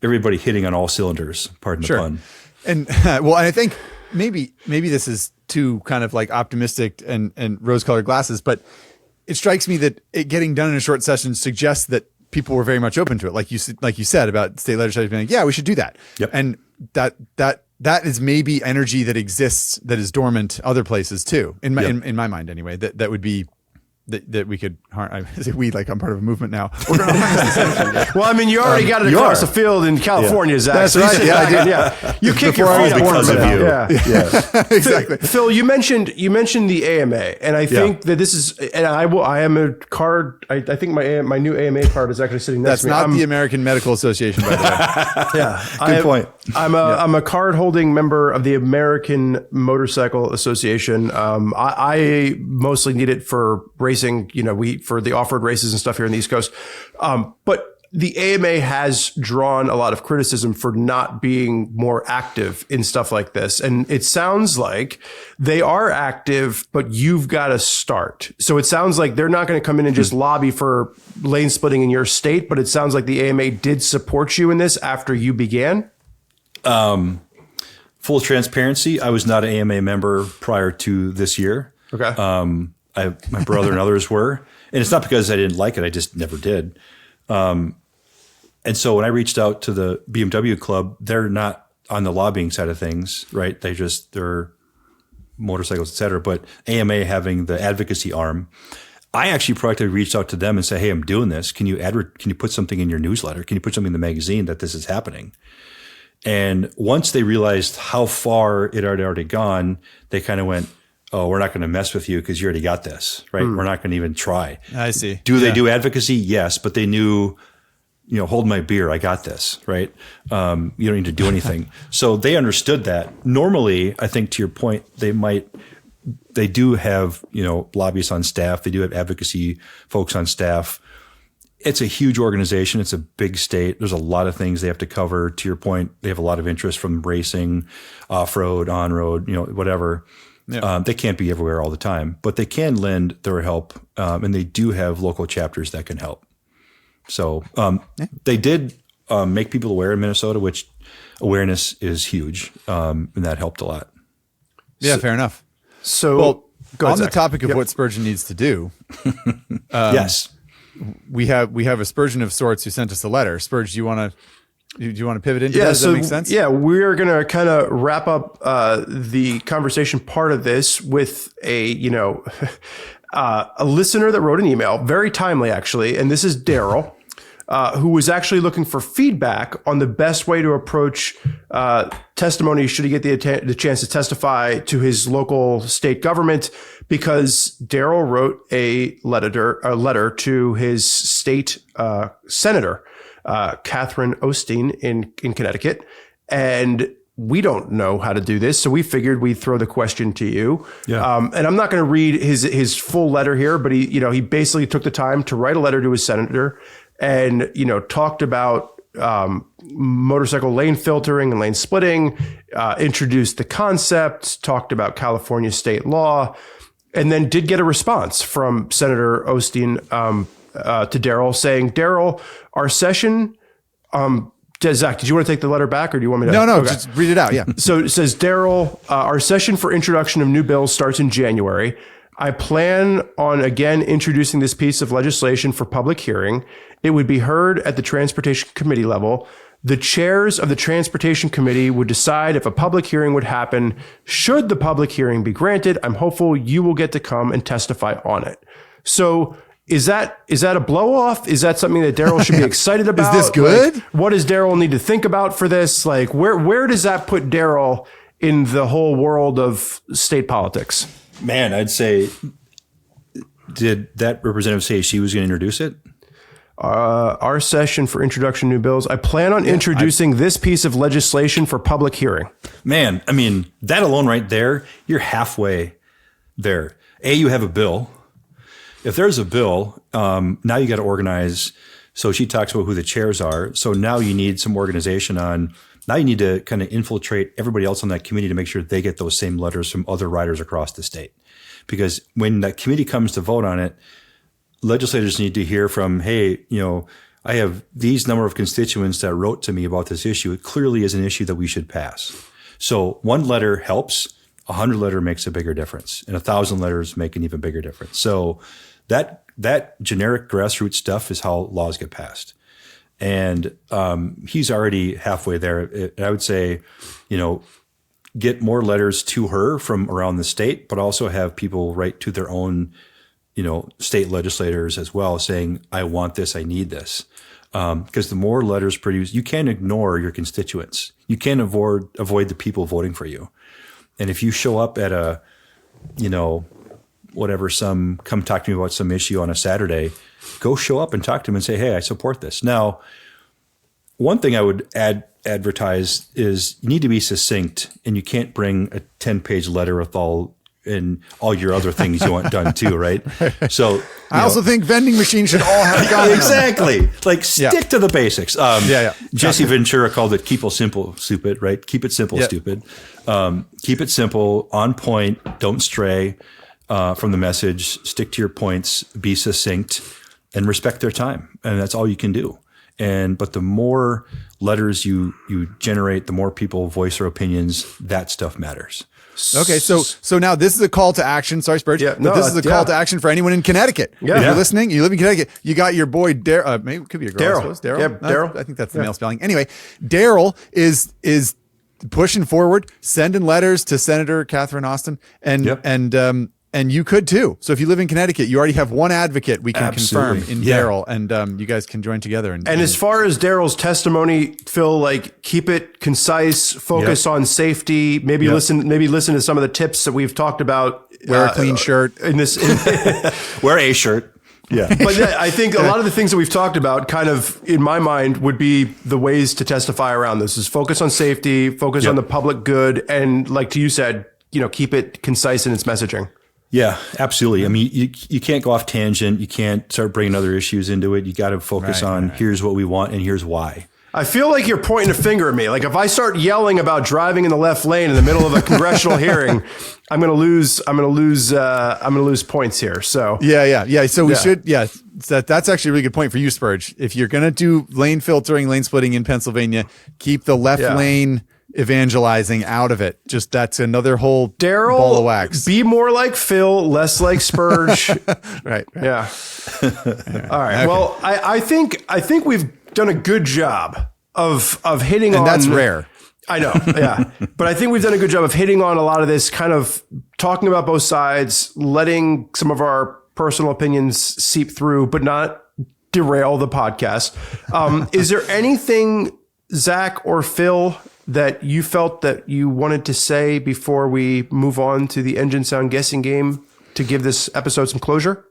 everybody hitting on all cylinders, pardon the pun. And and I think maybe this is too kind of like optimistic and rose-colored glasses, but it strikes me that it getting done in a short session suggests that people were very much open to it. Like you said about state legislators being like, yeah, we should do that. Yep. And that is maybe energy that exists that is dormant other places too. In my mind anyway, that would be that we could harm. I'm part of a movement now. We're going to harness this energy. Well, you already got it across the field in California, Zach. That's right. Yeah, I did. Yeah, you kick your feet up because of you. Yeah. Exactly. Phil, you mentioned the AMA, and I think that this is, and I am a card. I think my new AMA card is actually sitting next to me. That's not the American Medical Association, by the way. Yeah, good point. I'm a card holding member of the American Motorcycle Association. I mostly need it for racing, for the off-road races and stuff here in the East Coast. But the AMA has drawn a lot of criticism for not being more active in stuff like this. And it sounds like they are active, but you've got to start. So it sounds like they're not going to come in and just lobby for lane splitting in your state, but it sounds like the AMA did support you in this after you began. Full transparency, I was not an AMA member prior to this year. Okay. My brother and others were, and it's not because I didn't like it. I just never did. And so when I reached out to the BMW club, they're not on the lobbying side of things, right? They're motorcycles, et cetera, but AMA having the advocacy arm, I actually proactively reached out to them and said, hey, I'm doing this. Can you put something in your newsletter? Can you put something in the magazine that this is happening? And once they realized how far it had already gone, they kind of went, oh, we're not going to mess with you because you already got this, right? We're not going to even try. I see. Do they do advocacy? Yes, but they knew, hold my beer, I got this, right? You don't need to do anything. So they understood that. Normally, I think to your point, they do have, lobbyists on staff. They do have advocacy folks on staff. It's a huge organization. It's a big state. There's a lot of things they have to cover. To your point, they have a lot of interest from racing, off-road, on-road, whatever. Yeah. They can't be everywhere all the time, but they can lend their help. And they do have local chapters that can help. So they did make people aware in Minnesota, which awareness is huge. And that helped a lot. Yeah, fair enough. So on the topic of what Spurgeon needs to do. Yes. We have a Spurgeon of sorts who sent us a letter. Spurge, do you want to pivot into that? Does that make sense? Yeah, we're going to kind of wrap up the conversation part of this with a listener that wrote an email, very timely actually, and this is Daryl, who was actually looking for feedback on the best way to approach testimony should he get the chance to testify to his local state government, because Daryl wrote a letter to his state senator, Catherine Osteen in Connecticut, and we don't know how to do this, so we figured we'd throw the question to you. Yeah. And I'm not going to read his full letter here, but he basically took the time to write a letter to his senator, and talked about motorcycle lane filtering and lane splitting, introduced the concept, talked about California state law, and then did get a response from Senator Osteen to Daryl saying, Daryl, our session. Zach, did you want to take the letter back, or do you want me to? No, okay. Just read it out. Yeah. So it says, Daryl, our session for introduction of new bills starts in January. I plan on again introducing this piece of legislation for public hearing. It would be heard at the Transportation Committee level. The chairs of the Transportation Committee would decide if a public hearing would happen. Should the public hearing be granted, I'm hopeful you will get to come and testify on it. So is that a blow off? Is that something that Daryl should be excited about? Is this good? What does Daryl need to think about for this? Like, where does that put Daryl in the whole world of state politics? Man, I'd say, did that representative say she was going to introduce it? Our session for introduction of new bills. I plan on introducing this piece of legislation for public hearing. Man, I mean, that alone right there, you're halfway there. You have a bill. If there's a bill, now you got to organize. So she talks about who the chairs are. So now you need some organization on. Now you need to kind of infiltrate everybody else on that committee to make sure they get those same letters from other riders across the state. Because when that committee comes to vote on it, legislators need to hear from, hey, I have these number of constituents that wrote to me about this issue. It clearly is an issue that we should pass. So one letter helps, 100 letter makes a bigger difference, and 1,000 letters make an even bigger difference. So that generic grassroots stuff is how laws get passed. And he's already halfway there. I would say, get more letters to her from around the state, but also have people write to their own, state legislators as well, saying, I want this, I need this. Because the more letters produced, you can't ignore your constituents. You can't avoid the people voting for you. And if you show up at a, come talk to me about some issue on a Saturday, go show up and talk to them and say, hey, I support this. Now, one thing I would advertise is you need to be succinct, and you can't bring a 10-page letter with all your other things you want done too, right? So I also think vending machines should all have gone. Exactly. Like stick to the basics. Jesse Okay. Ventura called it keep it simple, stupid, right? Keep it simple, stupid. Keep it simple, on point, don't stray from the message, stick to your points, be succinct, and respect their time. And that's all you can do. But the more letters you generate, the more people voice their opinions, that stuff matters. Okay, so now this is a call to action. Sorry, Spurge. Yeah, but this is a call to action for anyone in Connecticut. Yeah. If you're listening, you live in Connecticut, you got your boy Daryl. Maybe it could be a girl. Daryl. Yeah, Daryl. I think that's the male spelling. Anyway, Daryl is pushing forward, sending letters to Senator Catherine Austin, and you could too. So if you live in Connecticut, you already have one advocate we can confirm in Daryl, and you guys can join together. And as far as Daryl's testimony, Phil, like keep it concise, focus on safety. Maybe listen to some of the tips that we've talked about Wear a clean shirt. Wear a shirt. Yeah. But I think a lot of the things that we've talked about kind of, in my mind, would be the ways to testify around this is focus on safety, focus on the public good. And like you said, keep it concise in its messaging. Yeah, absolutely. I mean, you can't go off tangent. You can't start bringing other issues into it. You got to focus on here's what we want and here's why. I feel like you're pointing a finger at me. Like if I start yelling about driving in the left lane in the middle of a congressional hearing, I'm going to lose points here. So yeah. So we should, that's actually a really good point for you, Spurge. If you're going to do lane filtering, lane splitting in Pennsylvania, keep the left lane evangelizing out of it. Just that's another whole ball of wax. Be more like Phil, less like Spurge. right. Yeah. All right. Okay. Well, I think we've done a good job of hitting on. And that's rare. I know. Yeah. But I think we've done a good job of hitting on a lot of this, kind of talking about both sides, letting some of our personal opinions seep through, but not derail the podcast. Is there anything, Zach or Phil, that you felt that you wanted to say before we move on to the engine sound guessing game to give this episode some closure?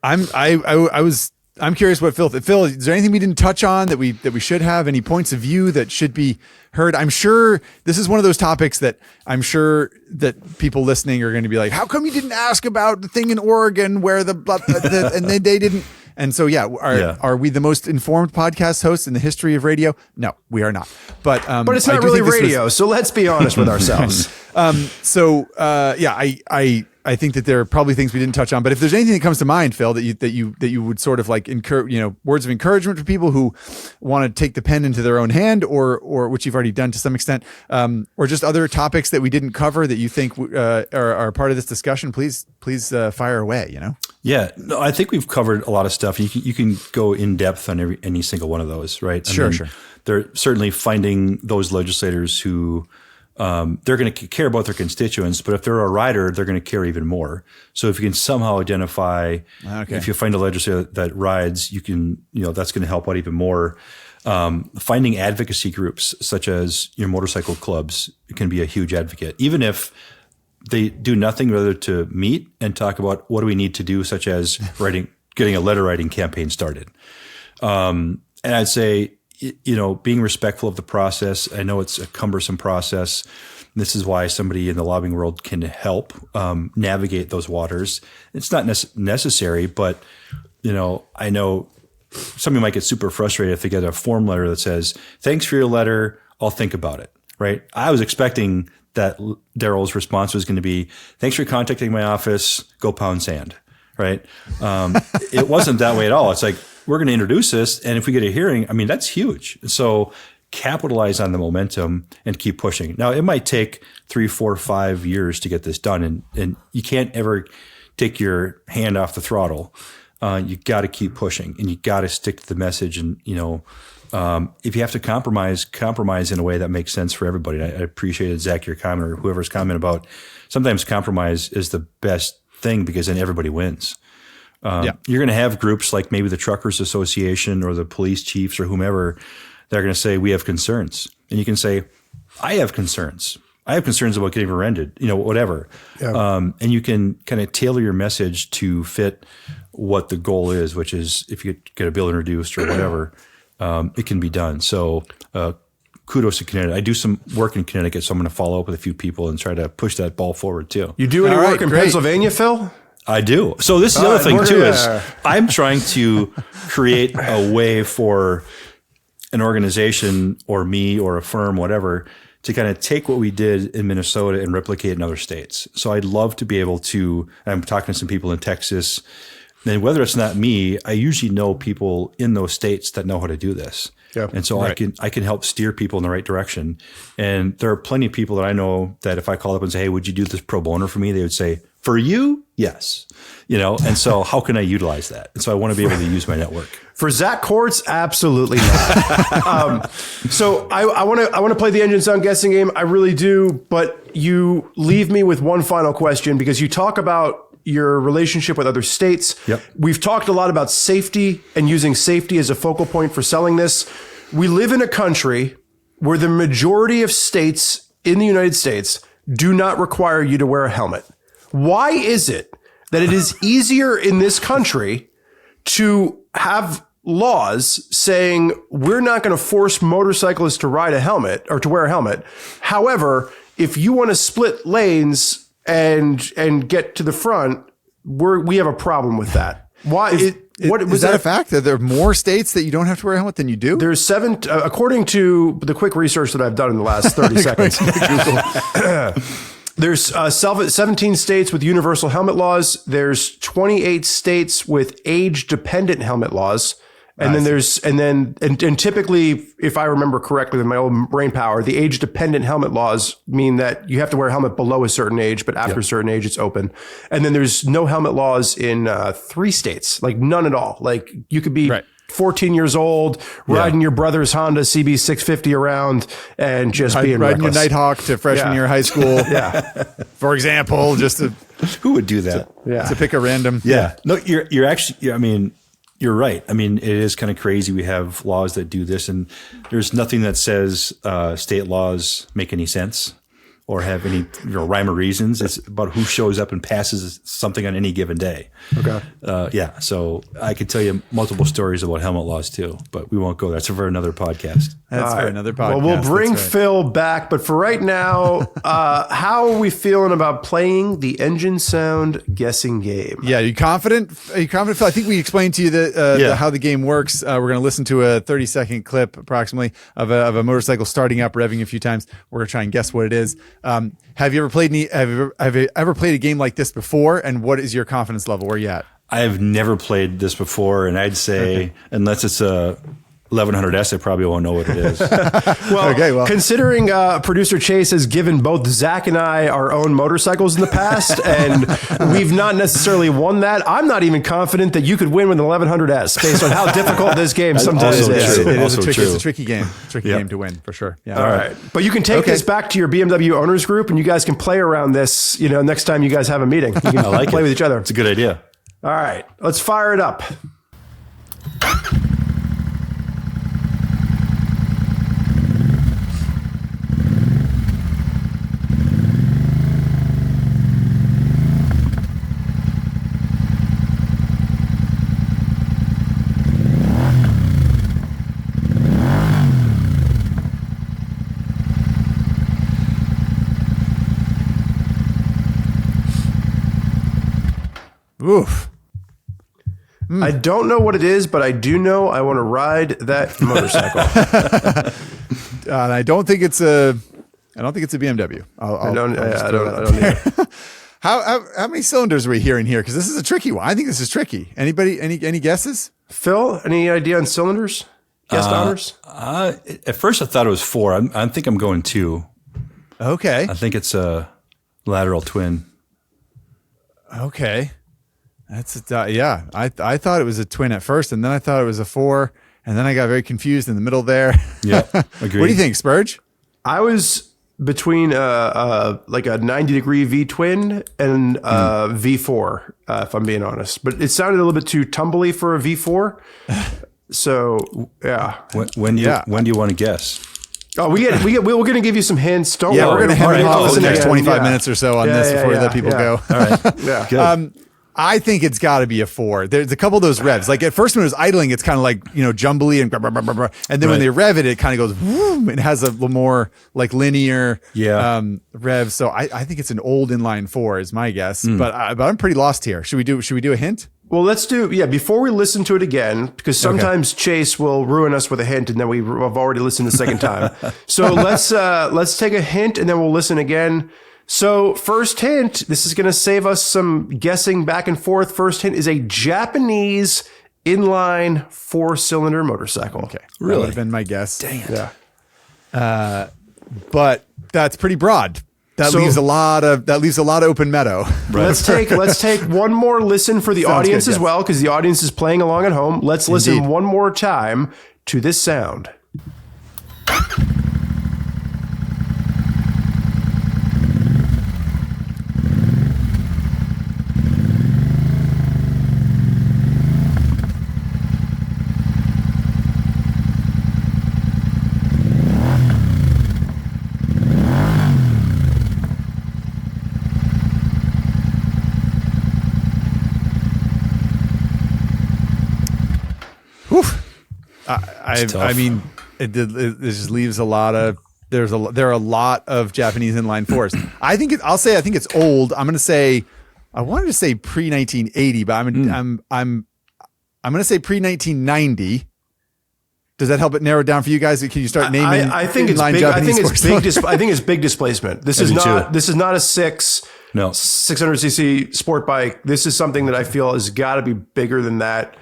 I'm curious what Phil, is there anything we didn't touch on that we should have? Any points of view that should be heard? I'm sure this is one of those topics that I'm sure that people listening are going to be like, how come you didn't ask about the thing in Oregon where and they didn't. And so, are we the most informed podcast hosts in the history of radio? No, we are not. But it's not really radio. So let's be honest with ourselves. I think that there are probably things we didn't touch on, but if there's anything that comes to mind, Phil, that you would sort of like encourage, words of encouragement for people who want to take the pen into their own hand, or which you've already done to some extent, or just other topics that we didn't cover that you think are part of this discussion, please fire away. Yeah, no, I think we've covered a lot of stuff. You can go in depth on any single one of those, right? Sure. They're certainly finding those legislators who. They're going to care about their constituents, but if they're a rider, they're going to care even more. So if you can somehow identify, if you find a legislator that rides, you can, that's going to help out even more. Finding advocacy groups such as your motorcycle clubs can be a huge advocate, even if they do nothing rather to meet and talk about what do we need to do, such as getting a letter writing campaign started. And I'd say, being respectful of the process. I know it's a cumbersome process. This is why somebody in the lobbying world can help navigate those waters. It's not necessary, but I know somebody might get super frustrated if they get a form letter that says, "Thanks for your letter. I'll think about it." Right? I was expecting that Daryl's response was going to be, "Thanks for contacting my office. Go pound sand." Right? It wasn't that way at all. It's like, we're going to introduce this, and if we get a hearing, I mean, that's huge. So capitalize on the momentum and keep pushing. Now, it might take 3, 4, 5 years to get this done, and you can't ever take your hand off the throttle. You got to keep pushing, and you got to stick to the message. And if you have to compromise in a way that makes sense for everybody. I appreciated, Zach, your comment, or whoever's comment about sometimes compromise is the best thing because then everybody wins. You're going to have groups like maybe the Truckers Association or the police chiefs or whomever that are going to say, we have concerns. And you can say, I have concerns. I have concerns about getting rear-ended, whatever. Yeah. And you can kind of tailor your message to fit what the goal is, which is if you get a bill introduced or whatever, it can be done. So kudos to Connecticut. I do some work in Connecticut, so I'm going to follow up with a few people and try to push that ball forward too. You do any work in Pennsylvania, Phil? I do. So this is the other thing too, is I'm trying to create a way for an organization or me or a firm, whatever, to kind of take what we did in Minnesota and replicate in other states. So I'd love to be able to, I'm talking to some people in Texas, and whether it's not me, I usually know people in those states that know how to do this. Yeah, and so I can help steer people in the right direction. And there are plenty of people that I know that if I call up and say, hey, would you do this pro bono for me? They would say, for you? Yes. And so how can I utilize that? And so I want to be able to use my network. For Zach Courts, absolutely not. So I want to play the engine sound guessing game. I really do. But you leave me with one final question, because you talk about your relationship with other states. Yep. We've talked a lot about safety and using safety as a focal point for selling this. We live in a country where the majority of states in the United States do not require you to wear a helmet. Why is it that it is easier in this country to have laws saying we're not going to force motorcyclists to ride a helmet or to wear a helmet? However, if you want to split lanes and get to the front, we have a problem with that. Why? Is that a fact that there are more states that you don't have to wear a helmet than you do? There's 7, according to the quick research that I've done in the last 30 seconds. There's 17 states with universal helmet laws. There's 28 states with age-dependent helmet laws. And then typically, if I remember correctly with my old brain power, the age dependent helmet laws mean that you have to wear a helmet below a certain age, but after a certain age, it's open. And then there's no helmet laws in 3 states, like none at all. Like you could be 14 years old, riding your brother's Honda CB650 around and just being riding reckless. your Nighthawk to freshman year of high school. For example, just to, who would do that? to pick a random. Yeah. No, you're actually, I mean, you're right. I mean, it is kind of crazy. We have laws that do this, and there's nothing that says state laws make any sense or have any rhyme or reasons. It's about who shows up and passes something on any given day. Okay. So I could tell you multiple stories about helmet laws too, but we won't go there. That's for another podcast. That's for another podcast. Well, we'll bring Phil back, but for right now, how are we feeling about playing the engine sound guessing game? Yeah, are you confident? Phil? I think we explained to you how the game works. We're going to listen to a 30-second clip approximately of a motorcycle starting up, revving a few times. We're going to try and guess what it is. Have you ever played a game like this before? And what is your confidence level? Where are you at? I have never played this before, and I'd say unless it's a 1100S, I probably won't know what it is. Well, considering producer Chase has given both Zach and I our own motorcycles in the past, and we've not necessarily won that, I'm not even confident that you could win with an 1100S based on how difficult this game sometimes is. It's a tricky game. Game to win for sure. Yeah. All right. But you can take this back to your BMW owners group, and you guys can play around this, next time you guys have a meeting. You can play with each other. It's a good idea. All right. Let's fire it up. Oof. I don't know what it is, but I do know I want to ride that motorcycle. I don't think it's a BMW. I don't either. How many cylinders are we hearing here? Because this is a tricky one. I think this is tricky. Anybody? Any guesses? Phil, any idea on cylinders? Guest honors? At first, I thought it was 4. I think I'm going 2. Okay. I think it's a lateral twin. Okay. That's I thought it was a twin at first, and then I thought it was a 4, and then I got very confused in the middle there. Yeah, agreed. What do you think, Spurge? I was between like a 90-degree V twin and a V4, if I'm being honest. But it sounded a little bit too tumbly for a V4. So yeah. When do you want to guess? Oh, we're going to give you some hints. Don't worry. We're going to hem and haw for the next 25 Yeah. minutes or so on this before we let people go. All right. Yeah. Good. I think it's got to be a 4. There's a couple of those revs. Like at first when it was idling, it's kind of like, jumbly and blah, blah, blah, blah, blah. And then when they rev it, it kind of goes, whoom, and has a little more like linear rev. So I think it's an old inline 4 is my guess, but I'm pretty lost here. Should we do a hint? Well, let's do, before we listen to it again, because sometimes Chase will ruin us with a hint and then we've already listened the second time. So let's take a hint and then we'll listen again. So first hint, this is going to save us some guessing back and forth. First hint is a Japanese inline 4-cylinder motorcycle. Okay. Really? That would have been my guess. Dang it. Yeah. But that's pretty broad. That leaves a lot of open meadow. Right. Let's take one more listen for the audience as well, because the audience is playing along at home. Let's listen one more time to this sound. I mean, it just leaves a lot of. There are a lot of Japanese inline fours. I think it's old. I'm going to say, I wanted to say pre 1980, but I'm going to say pre 1990. Does that help it narrow it down for you guys? Can you start naming? I think it's big. Japanese I think it's big displacement. This is not a 600cc sport bike. This is something that I feel has got to be bigger than that.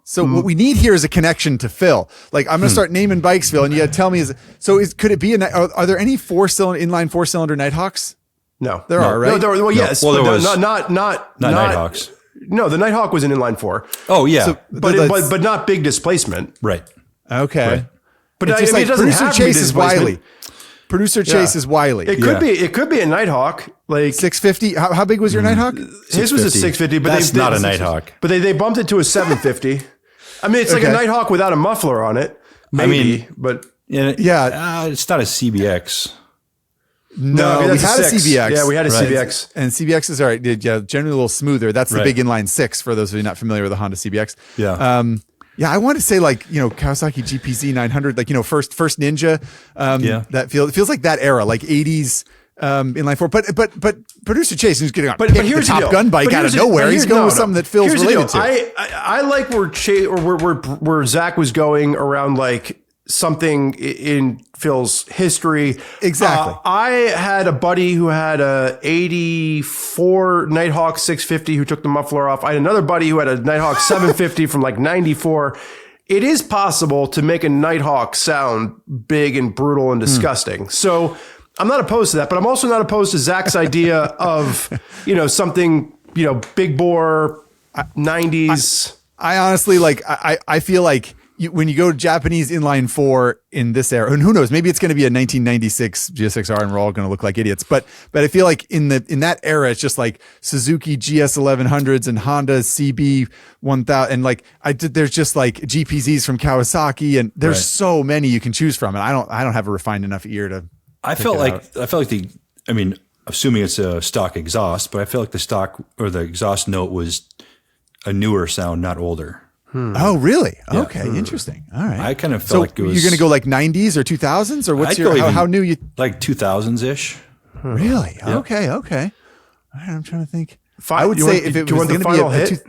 So what we need here is a connection to Phil. Like I'm going to start naming bikes, Phil, and you got to tell me could it be are there any inline 4-cylinder Nighthawks? No, there are, right? No, yes, well, there was not Nighthawks. No, the Nighthawk was an inline 4. Oh yeah, but not big displacement. right. Okay, right. But it's just it doesn't Producer have Chase to be is wily. displacement. Producer Chase is wily. It could be a Nighthawk. Like 650. How big was your Nighthawk? His was a 650, but that's not a Nighthawk. But they bumped it to a 750. I mean, it's like a Nighthawk without a muffler on it. Maybe, but it's not a CBX. No, we had a CBX. Yeah, we had a CBX. And CBX is all right. Yeah, generally a little smoother. That's the big inline 6 for those of you not familiar with the Honda CBX. Yeah. Yeah, I want to say Kawasaki GPZ 900, first Ninja. That feels like that era, like 80s inline 4. But Producer Chase is getting on here's the Top Gun bike out of nowhere. He's going with something that Phil's related to. I like where Zach was going around like something in Phil's history. Exactly. I had a buddy who had a 84 Nighthawk 650 who took the muffler off. I had another buddy who had a Nighthawk 750 from like 94. It is possible to make a Nighthawk sound big and brutal and disgusting. So I'm not opposed to that, but I'm also not opposed to Zach's idea of, something, big bore 90s. I honestly I feel like when you go to Japanese inline 4 in this era, and who knows, maybe it's going to be a 1996 GSX-R and we're all going to look like idiots. But I feel like in that era, it's just like Suzuki GS 1100s and Honda CB 1000, and there's just like GPZs from Kawasaki, and there's so many you can choose from, and I don't have a refined enough ear to. I felt like assuming it's a stock exhaust, but I feel like the stock or the exhaust note was a newer sound, not older. Oh, really? Yeah. Okay, interesting. All right. I kind of felt like it was. You're going to go like 90s or 2000s, or what's how new you? Like 2000s ish. Really? Yeah. Okay. All right, I'm trying to think. I would say if it was going to be a hit.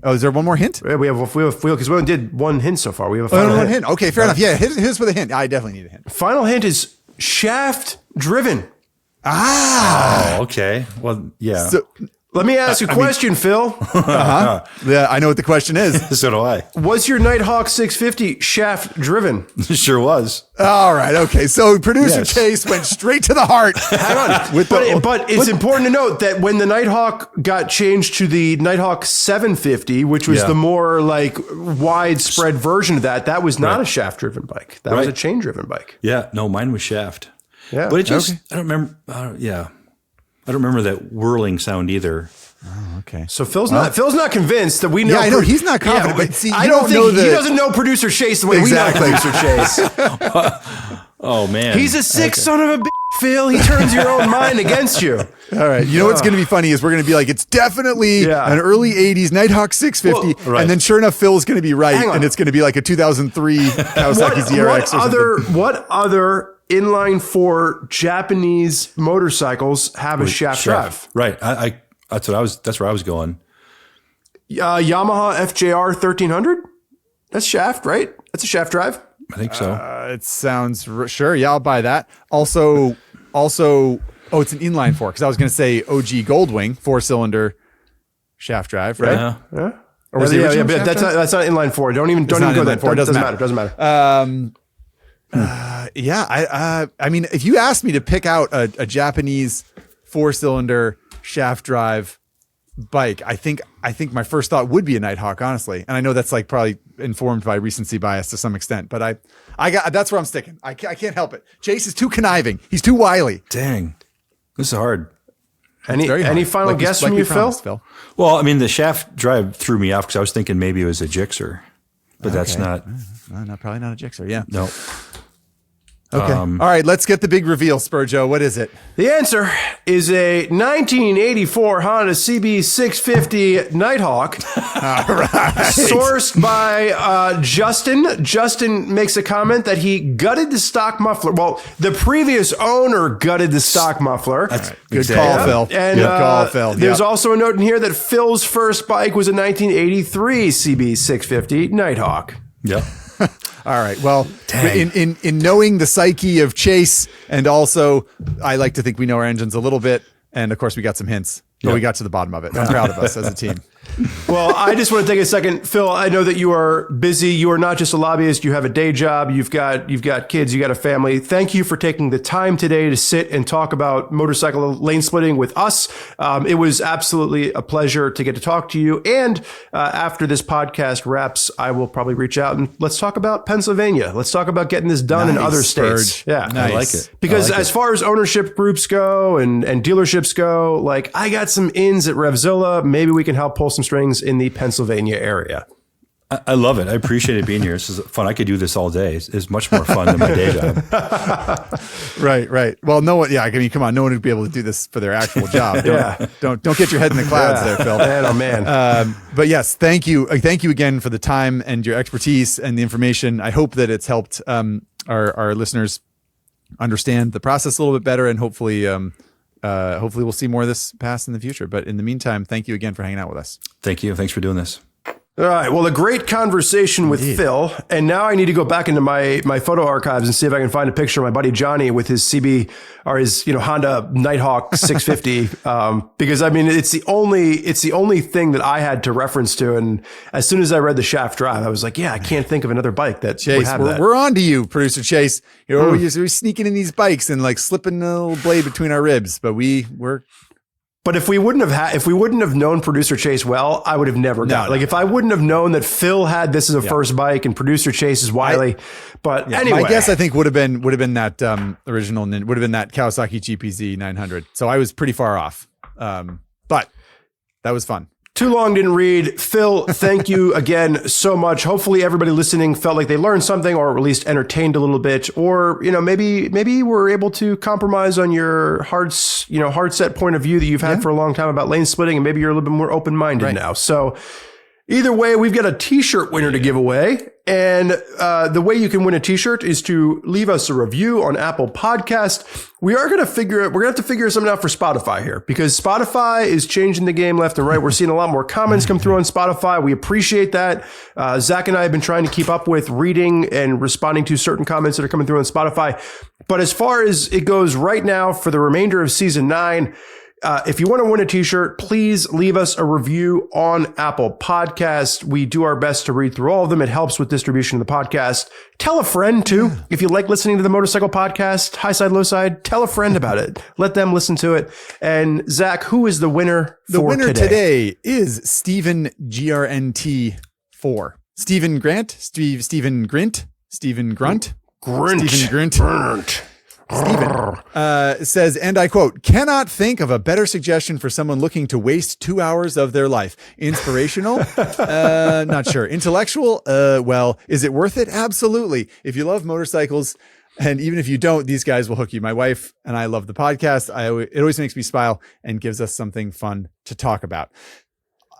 Oh, is there one more hint? Yeah, we have because we only did one hint so far. We have a final hint. Okay, fair enough. Yeah, here's with a hint. I definitely need a hint. Final hint is shaft driven. Ah. Oh, okay. Well, yeah. So, let me ask you a question, Phil. Yeah, I know what the question is. So do I. Was your Nighthawk 650 shaft driven? Sure was. All right. Okay. So producer Chase went straight to the heart. Hang on. But it's important to note that when the Nighthawk got changed to the Nighthawk 750, which was the more like widespread version of that was not a shaft driven bike. That was a chain driven bike. Yeah. No, mine was shaft. Yeah. But it just, I don't remember. I don't remember that whirling sound either. Oh, okay. So Phil's not convinced that we know. Yeah, I know he's not confident. But see, I don't think he doesn't know Producer Chase the way we know Producer Chase. Oh man, he's a sick son of a bitch, Phil. He turns your own mind against you. All right. You know what's going to be funny is we're going to be like, it's definitely an early 80s Nighthawk 650. And then sure enough, Phil's going to be right. And it's going to be like a 2003 Kawasaki ZRX. What other inline 4 Japanese motorcycles have a shaft drive? Right. That's where I was going. Yamaha FJR 1300. That's shaft, right? That's a shaft drive. I think so. It sounds sure. Yeah, I'll buy that. Also, it's an inline 4 because I was going to say OG Goldwing 4-cylinder shaft drive, right? Yeah. Or was it but that's not inline 4. Don't even go there. It doesn't matter. I mean, if you asked me to pick out a Japanese 4-cylinder shaft drive bike, I think my first thought would be a Nighthawk, honestly. And I know that's like probably informed by recency bias to some extent, but that's where I'm sticking. I can't help it. Chase is too conniving. He's too wily. Dang, this is hard. Any final guess from you, Phil? Well, I mean, the shaft drive threw me off because I was thinking maybe it was a Gixxer, but that's not. Probably not a Gixxer. Yeah. No. Okay. All right, let's get the big reveal, Spurjo. What is it? The answer is a 1984 Honda CB650 Nighthawk. All right. Sourced by Justin. Justin makes a comment that he gutted the stock muffler. Well, the previous owner gutted the stock muffler. Right. Good call, Phil. And Good call, Phil. There's also a note in here that Phil's first bike was a 1983 CB650 Nighthawk. Yep. All right. Well, in knowing the psyche of Chase, and also I like to think we know our engines a little bit, and of course we got some hints, but we got to the bottom of it. I'm proud of us as a team. Well, I just want to take a second, Phil. I know that you are busy. You are not just a lobbyist. You have a day job. You've got kids. You got a family. Thank you for taking the time today to sit and talk about motorcycle lane splitting with us. It was absolutely a pleasure to get to talk to you. And after this podcast wraps, I will probably reach out and let's talk about Pennsylvania. Let's talk about getting this done in other states. Yeah, nice. I like it. Because as far as ownership groups go and dealerships go, like I got some ins at RevZilla. Maybe we can help pull some strings in the Pennsylvania area. I love it. I appreciate it being here. This is fun. I could do this all day. It's much more fun than my day job. Right. Well, no one. Yeah, I mean, come on. No one would be able to do this for their actual job. Don't get your head in the clouds there, Phil. Man, oh man. But yes, thank you again for the time and your expertise and the information. I hope that it's helped our listeners understand the process a little bit better, and hopefully we'll see more of this pass in the future. But in the meantime, thank you again for hanging out with us. Thank you. Thanks for doing this. All right. Well, a great conversation with Phil. And now I need to go back into my photo archives and see if I can find a picture of my buddy Johnny with his CB or his, Honda Nighthawk 650. Because I mean, it's the only thing that I had to reference to. And as soon as I read the Shaft Drive, I was like, yeah, I can't think of another bike that would have that. We're on to you, producer Chase. We're sneaking in these bikes and like slipping a little blade between our ribs, but we're. But if we wouldn't have known producer Chase well, I would have never got it. Like if I wouldn't have known that Phil had this as a first bike and producer Chase is Wiley. Anyway, my guess I think would have been that original, would have been that Kawasaki GPZ 900. So I was pretty far off. But that was fun. Too long didn't read. Phil, thank you again so much. Hopefully everybody listening felt like they learned something or at least entertained a little bit, or, maybe we're able to compromise on your hard set point of view that you've had for a long time about lane splitting, and maybe you're a little bit more open-minded now. So either way, we've got a t-shirt winner to give away. And the way you can win a t-shirt is to leave us a review on Apple Podcast. We're going to have to figure something out for Spotify here, because Spotify is changing the game left and right. We're seeing a lot more comments come through on Spotify. We appreciate that. Zach and I have been trying to keep up with reading and responding to certain comments that are coming through on Spotify. But as far as it goes right now for the remainder of season 9, if you want to win a t-shirt, please leave us a review on Apple Podcasts. We do our best to read through all of them. It helps with distribution of the podcast. Tell a friend too. Yeah. If you like listening to the Motorcycle Podcast, Highside, Lowside, tell a friend about it. Let them listen to it. And Zach, who is the winner for today? The winner today is Stephen GRNT4. Stephen Grant? Stephen Grint? Stephen Grunt? Grunt. Stephen Grunt. Stephen says, and I quote, "Cannot think of a better suggestion for someone looking to waste 2 hours of their life. Inspirational? Not sure. Intellectual? Well, is it worth it? Absolutely. If you love motorcycles, and even if you don't, these guys will hook you. My wife and I love the podcast. It always makes me smile and gives us something fun to talk about."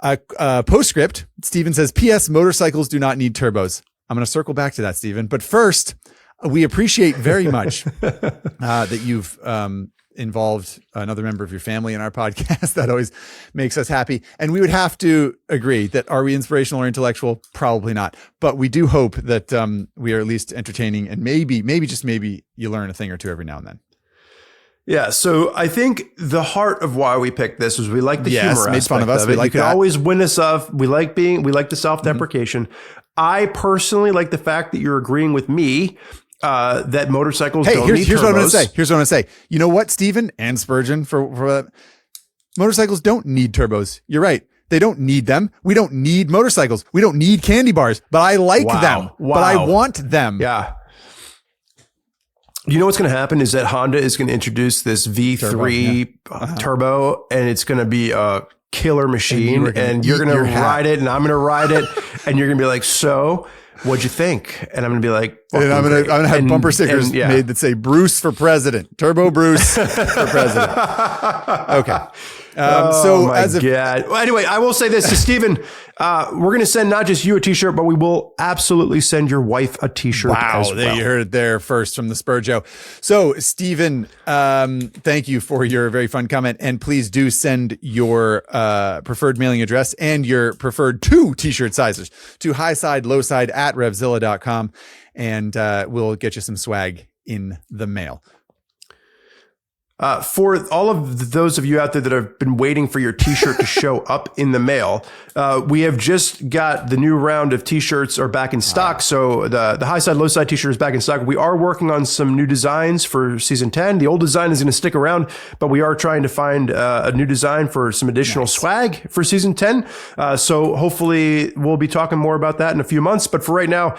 Postscript, Stephen says, "P.S. Motorcycles do not need turbos." I'm going to circle back to that, Stephen. But first, we appreciate very much that you've involved another member of your family in our podcast. That always makes us happy. And we would have to agree that, are we inspirational or intellectual? Probably not. But we do hope that we are at least entertaining, and maybe just maybe you learn a thing or two every now and then. Yeah, so I think the heart of why we picked this was we like the humor made fun of us. We like, you can always win us off. We like the self-deprecation. I personally like the fact that you're agreeing with me that motorcycles don't need turbos. Here's what I'm going to say. You know what, Stephen and Spurgeon, for motorcycles don't need turbos. You're right. They don't need them. We don't need motorcycles. We don't need candy bars, but I like them. But I want them. Yeah. You know what's going to happen is that Honda is going to introduce this V3 turbo, and it's going to be a killer machine, and you're going to ride it, and I'm going to ride it, and you're going to be like, so what'd you think? And I'm going to be like, and I'm gonna have bumper stickers made that say Bruce for president, Turbo Bruce for president. Okay. Well, anyway, I will say this to Steven. We're going to send not just you a t-shirt, but we will absolutely send your wife a t-shirt as well. You heard it there first from the Spurjo. So Steven, thank you for your very fun comment. And please do send your preferred mailing address and your preferred 2 t-shirt sizes to Highside, Lowside at RevZilla.com. And we'll get you some swag in the mail. For all of those of you out there that have been waiting for your t-shirt to show up in the mail, we have just got the new round of t-shirts are back in stock. So the Highside, Lowside t-shirt is back in stock. We are working on some new designs for season 10. The old design is going to stick around, but we are trying to find a new design for some additional swag for season 10. So hopefully we'll be talking more about that in a few months. But for right now,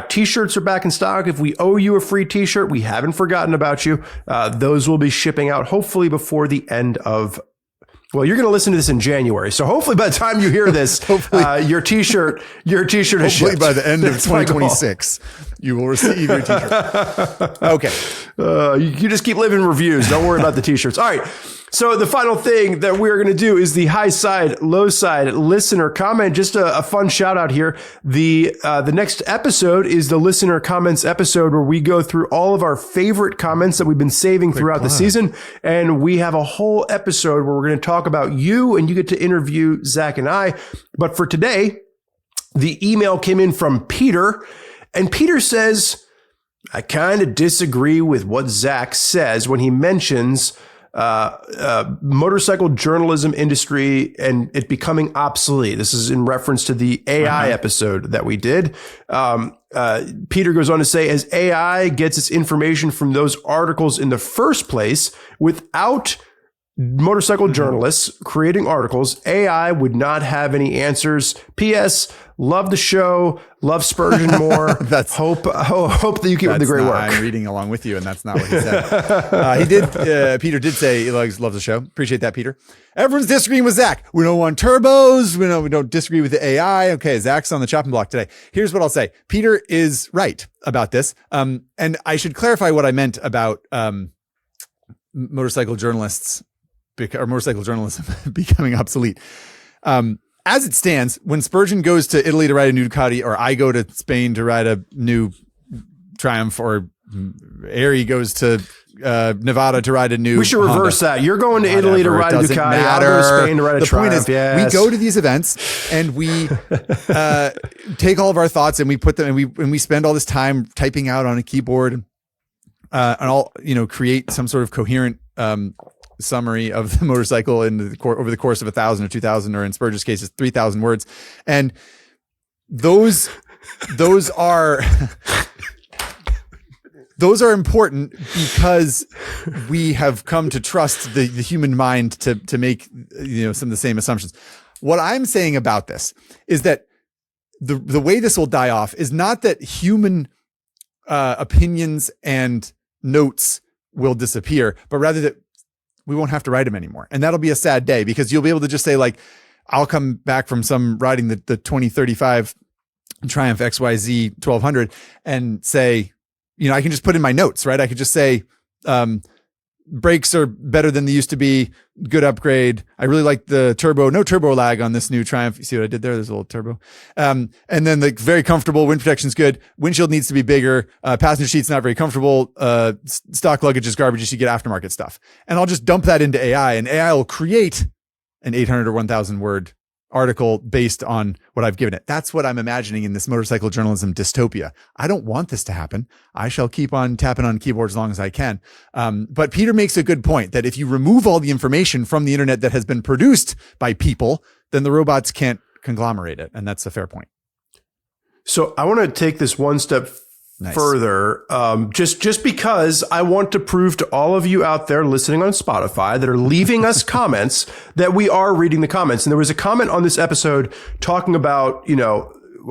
t-shirts are back in stock. If we owe you a free t-shirt, we haven't forgotten about you. Those will be shipping out hopefully before the end of, well, you're going to listen to this in January, so hopefully by the time you hear this, your t-shirt is shipped. By the end of 2026 you will receive your t-shirt. Okay. You just keep living reviews, don't worry about the t-shirts. All right, so the final thing that we're going to do is the Highside, Lowside listener comment. Just a fun shout out here. The next episode is the listener comments episode, where we go through all of our favorite comments that we've been saving throughout the season. And we have a whole episode where we're going to talk about you, and you get to interview Zach and I. But for today, the email came in from Peter, and Peter says, I kind of disagree with what Zach says when he mentions motorcycle journalism industry and it becoming obsolete. This is in reference to the AI episode that we did. Peter goes on to say, as AI gets its information from those articles in the first place, without motorcycle journalists creating articles, AI would not have any answers. P.S. Love the show. Love Spurgeon more. Hope that you keep up the great work. I'm reading along with you, and that's not what he said. Peter did say he loves the show. Appreciate that, Peter. Everyone's disagreeing with Zach. We don't want turbos. We don't disagree with the AI. Okay, Zach's on the chopping block today. Here's what I'll say. Peter is right about this. And I should clarify what I meant about motorcycle journalists or motorcycle journalism becoming obsolete. As it stands, when Spurgeon goes to Italy to ride a new Ducati, or I go to Spain to ride a new Triumph, or Ari goes to Nevada to ride a new We should reverse Honda. that. You're going to Italy to ride a Ducati. I'll go to Spain to ride a Triumph. The point is, we go to these events and we take all of our thoughts and we put them, and we spend all this time typing out on a keyboard and all, create some sort of coherent summary of the motorcycle over the course of 1,000 or 2,000, or in Spurgeon's case, 3,000 words. And those are important because we have come to trust the human mind to make some of the same assumptions. What I'm saying about this is that the way this will die off is not that human opinions and notes will disappear, but rather that we won't have to write them anymore. And that'll be a sad day, because you'll be able to just say, like, I'll come back from riding the 2035 Triumph XYZ 1200 and say, I can just put in my notes, right? I could just say, brakes are better than they used to be. Good upgrade. I really like the turbo, no turbo lag on this new Triumph. You see what I did there? There's a little turbo. And then very comfortable. Wind protection's good. Windshield needs to be bigger. Passenger seat's not very comfortable. Stock luggage is garbage. You should get aftermarket stuff. And I'll just dump that into AI, and AI will create an 800 or 1,000 word article based on what I've given it. That's what I'm imagining in this motorcycle journalism dystopia. I don't want this to happen. I shall keep on tapping on keyboards as long as I can. But Peter makes a good point that if you remove all the information from the internet that has been produced by people, then the robots can't conglomerate it. And that's a fair point. So I want to take this one step further, just because I want to prove to all of you out there listening on Spotify that are leaving us comments that we are reading the comments. And there was a comment on this episode talking about,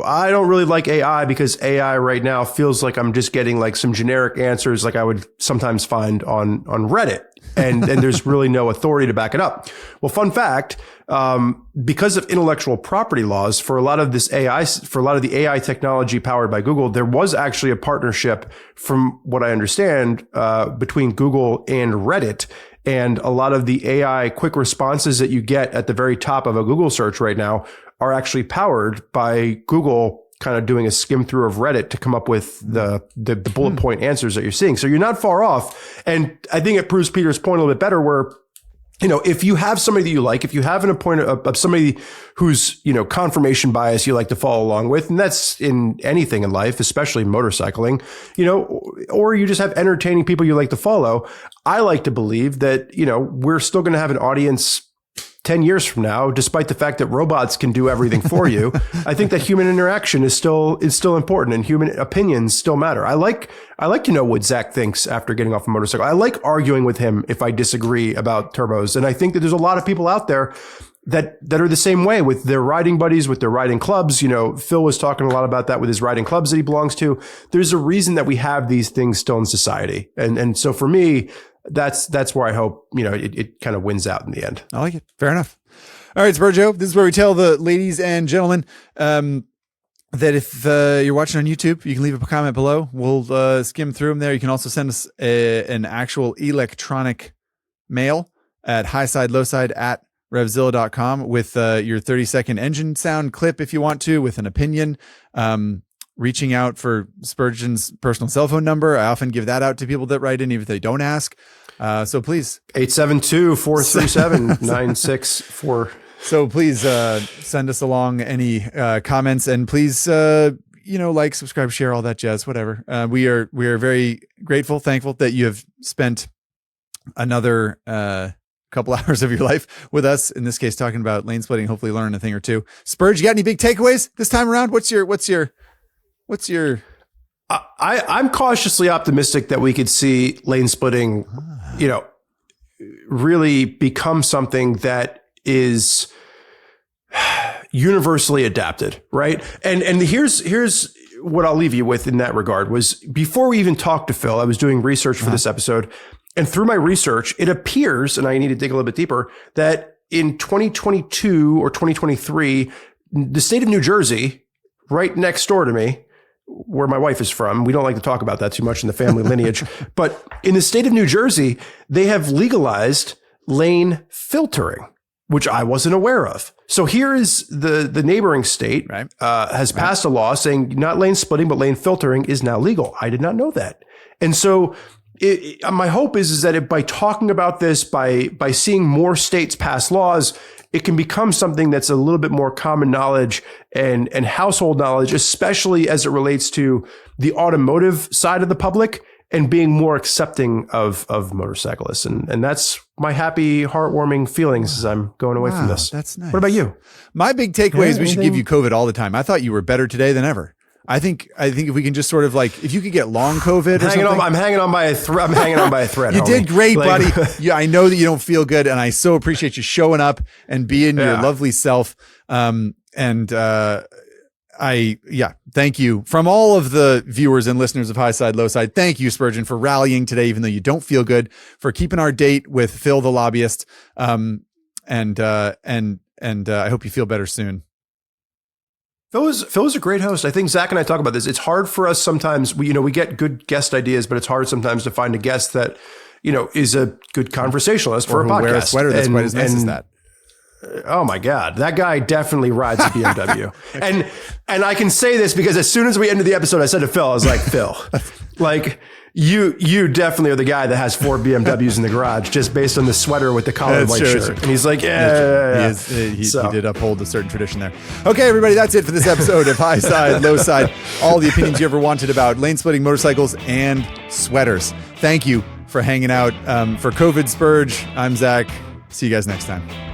I don't really like AI because AI right now feels like I'm just getting like some generic answers like I would sometimes find on Reddit. and there's really no authority to back it up. Well, fun fact, because of intellectual property laws for a lot of this AI, for a lot of the AI technology powered by Google, there was actually a partnership, from what I understand, between Google and Reddit. And a lot of the AI quick responses that you get at the very top of a Google search right now are actually powered by Google kind of doing a skim through of Reddit to come up with the bullet point answers that you're seeing. So you're not far off. And I think it proves Peter's point a little bit better, where, you know, if you have somebody that you like, if you have an appointment of somebody whose, you know, confirmation bias you like to follow along with, and that's in anything in life, especially motorcycling, you know, or you just have entertaining people you like to follow, I like to believe that, you know, we're still going to have an audience 10 years from now, despite the fact that robots can do everything for you. I think that human interaction is still important, and human opinions still matter. I like to know what Zach thinks after getting off a motorcycle. I like arguing with him if I disagree about turbos. And I think that there's a lot of people out there that are the same way with their riding buddies, with their riding clubs. You know, Phil was talking a lot about that with his riding clubs that he belongs to. There's a reason that we have these things still in society. And so for me, that's where I hope, you know, it kind of wins out in the end. I like it. Fair enough. All right, Spurjo, this is where we tell the ladies and gentlemen that if you're watching on YouTube, you can leave a comment below. We'll skim through them there. You can also send us an actual electronic mail at Highside, Lowside at RevZilla.com with your 30-second engine sound clip if you want to, with an opinion. Reaching out for Spurgeon's personal cell phone number. I often give that out to people that write in, even if they don't ask. So please. 872-437-9644. So please send us along any comments, and please, like, subscribe, share, all that jazz, whatever. We are very grateful, thankful that you have spent another couple hours of your life with us, in this case, talking about lane splitting, hopefully learn a thing or two. Spurge, you got any big takeaways this time around? What's your I'm cautiously optimistic that we could see lane splitting, you know, really become something that is universally adapted, right? And here's what I'll leave you with in that regard was, before we even talked to Phil, I was doing research for this episode, and through my research, it appears, and I need to dig a little bit deeper, that in 2022 or 2023, the state of New Jersey, right next door to me, where my wife is from, we don't like to talk about that too much in the family lineage, but in the state of New Jersey, they have legalized lane filtering, which I wasn't aware of. So here is the neighboring state, right, has passed a law saying not lane splitting, but lane filtering is now legal. I did not know that. And so my hope is that by talking about this, by seeing more states pass laws, it can become something that's a little bit more common knowledge and household knowledge, especially as it relates to the automotive side of the public and being more accepting of motorcyclists. And that's my happy, heartwarming feelings as I'm going away from this. That's nice. What about you? My big takeaway is we should give you COVID all the time. I thought you were better today than ever. I think if we can just sort of, like, if you could get long COVID or something. I'm hanging on by a thread. You homie. did great, Like, buddy. Yeah, I know that you don't feel good, and I so appreciate you showing up and being your lovely self. Thank you from all of the viewers and listeners of Highside, Lowside. Thank you, Spurgeon, for rallying today, even though you don't feel good, for keeping our date with Phil the Lobbyist. I hope you feel better soon. Phil is a great host. I think Zach and I talk about this. It's hard for us sometimes. We get good guest ideas, but it's hard sometimes to find a guest that, is a good conversationalist for a podcast. Wear a sweater that's quite as nice as that. Oh my God, that guy definitely rides a BMW. and I can say this because as soon as we ended the episode, I said to Phil, I was like, Phil, like, you definitely are the guy that has 4 BMWs in the garage just based on the sweater with the collar and white shirt. And he's like, yeah. He did uphold a certain tradition there. Okay, everybody, that's it for this episode of Highside, Lowside. All the opinions you ever wanted about lane splitting, motorcycles, and sweaters. Thank you for hanging out. For COVID Spurge, I'm Zach. See you guys next time.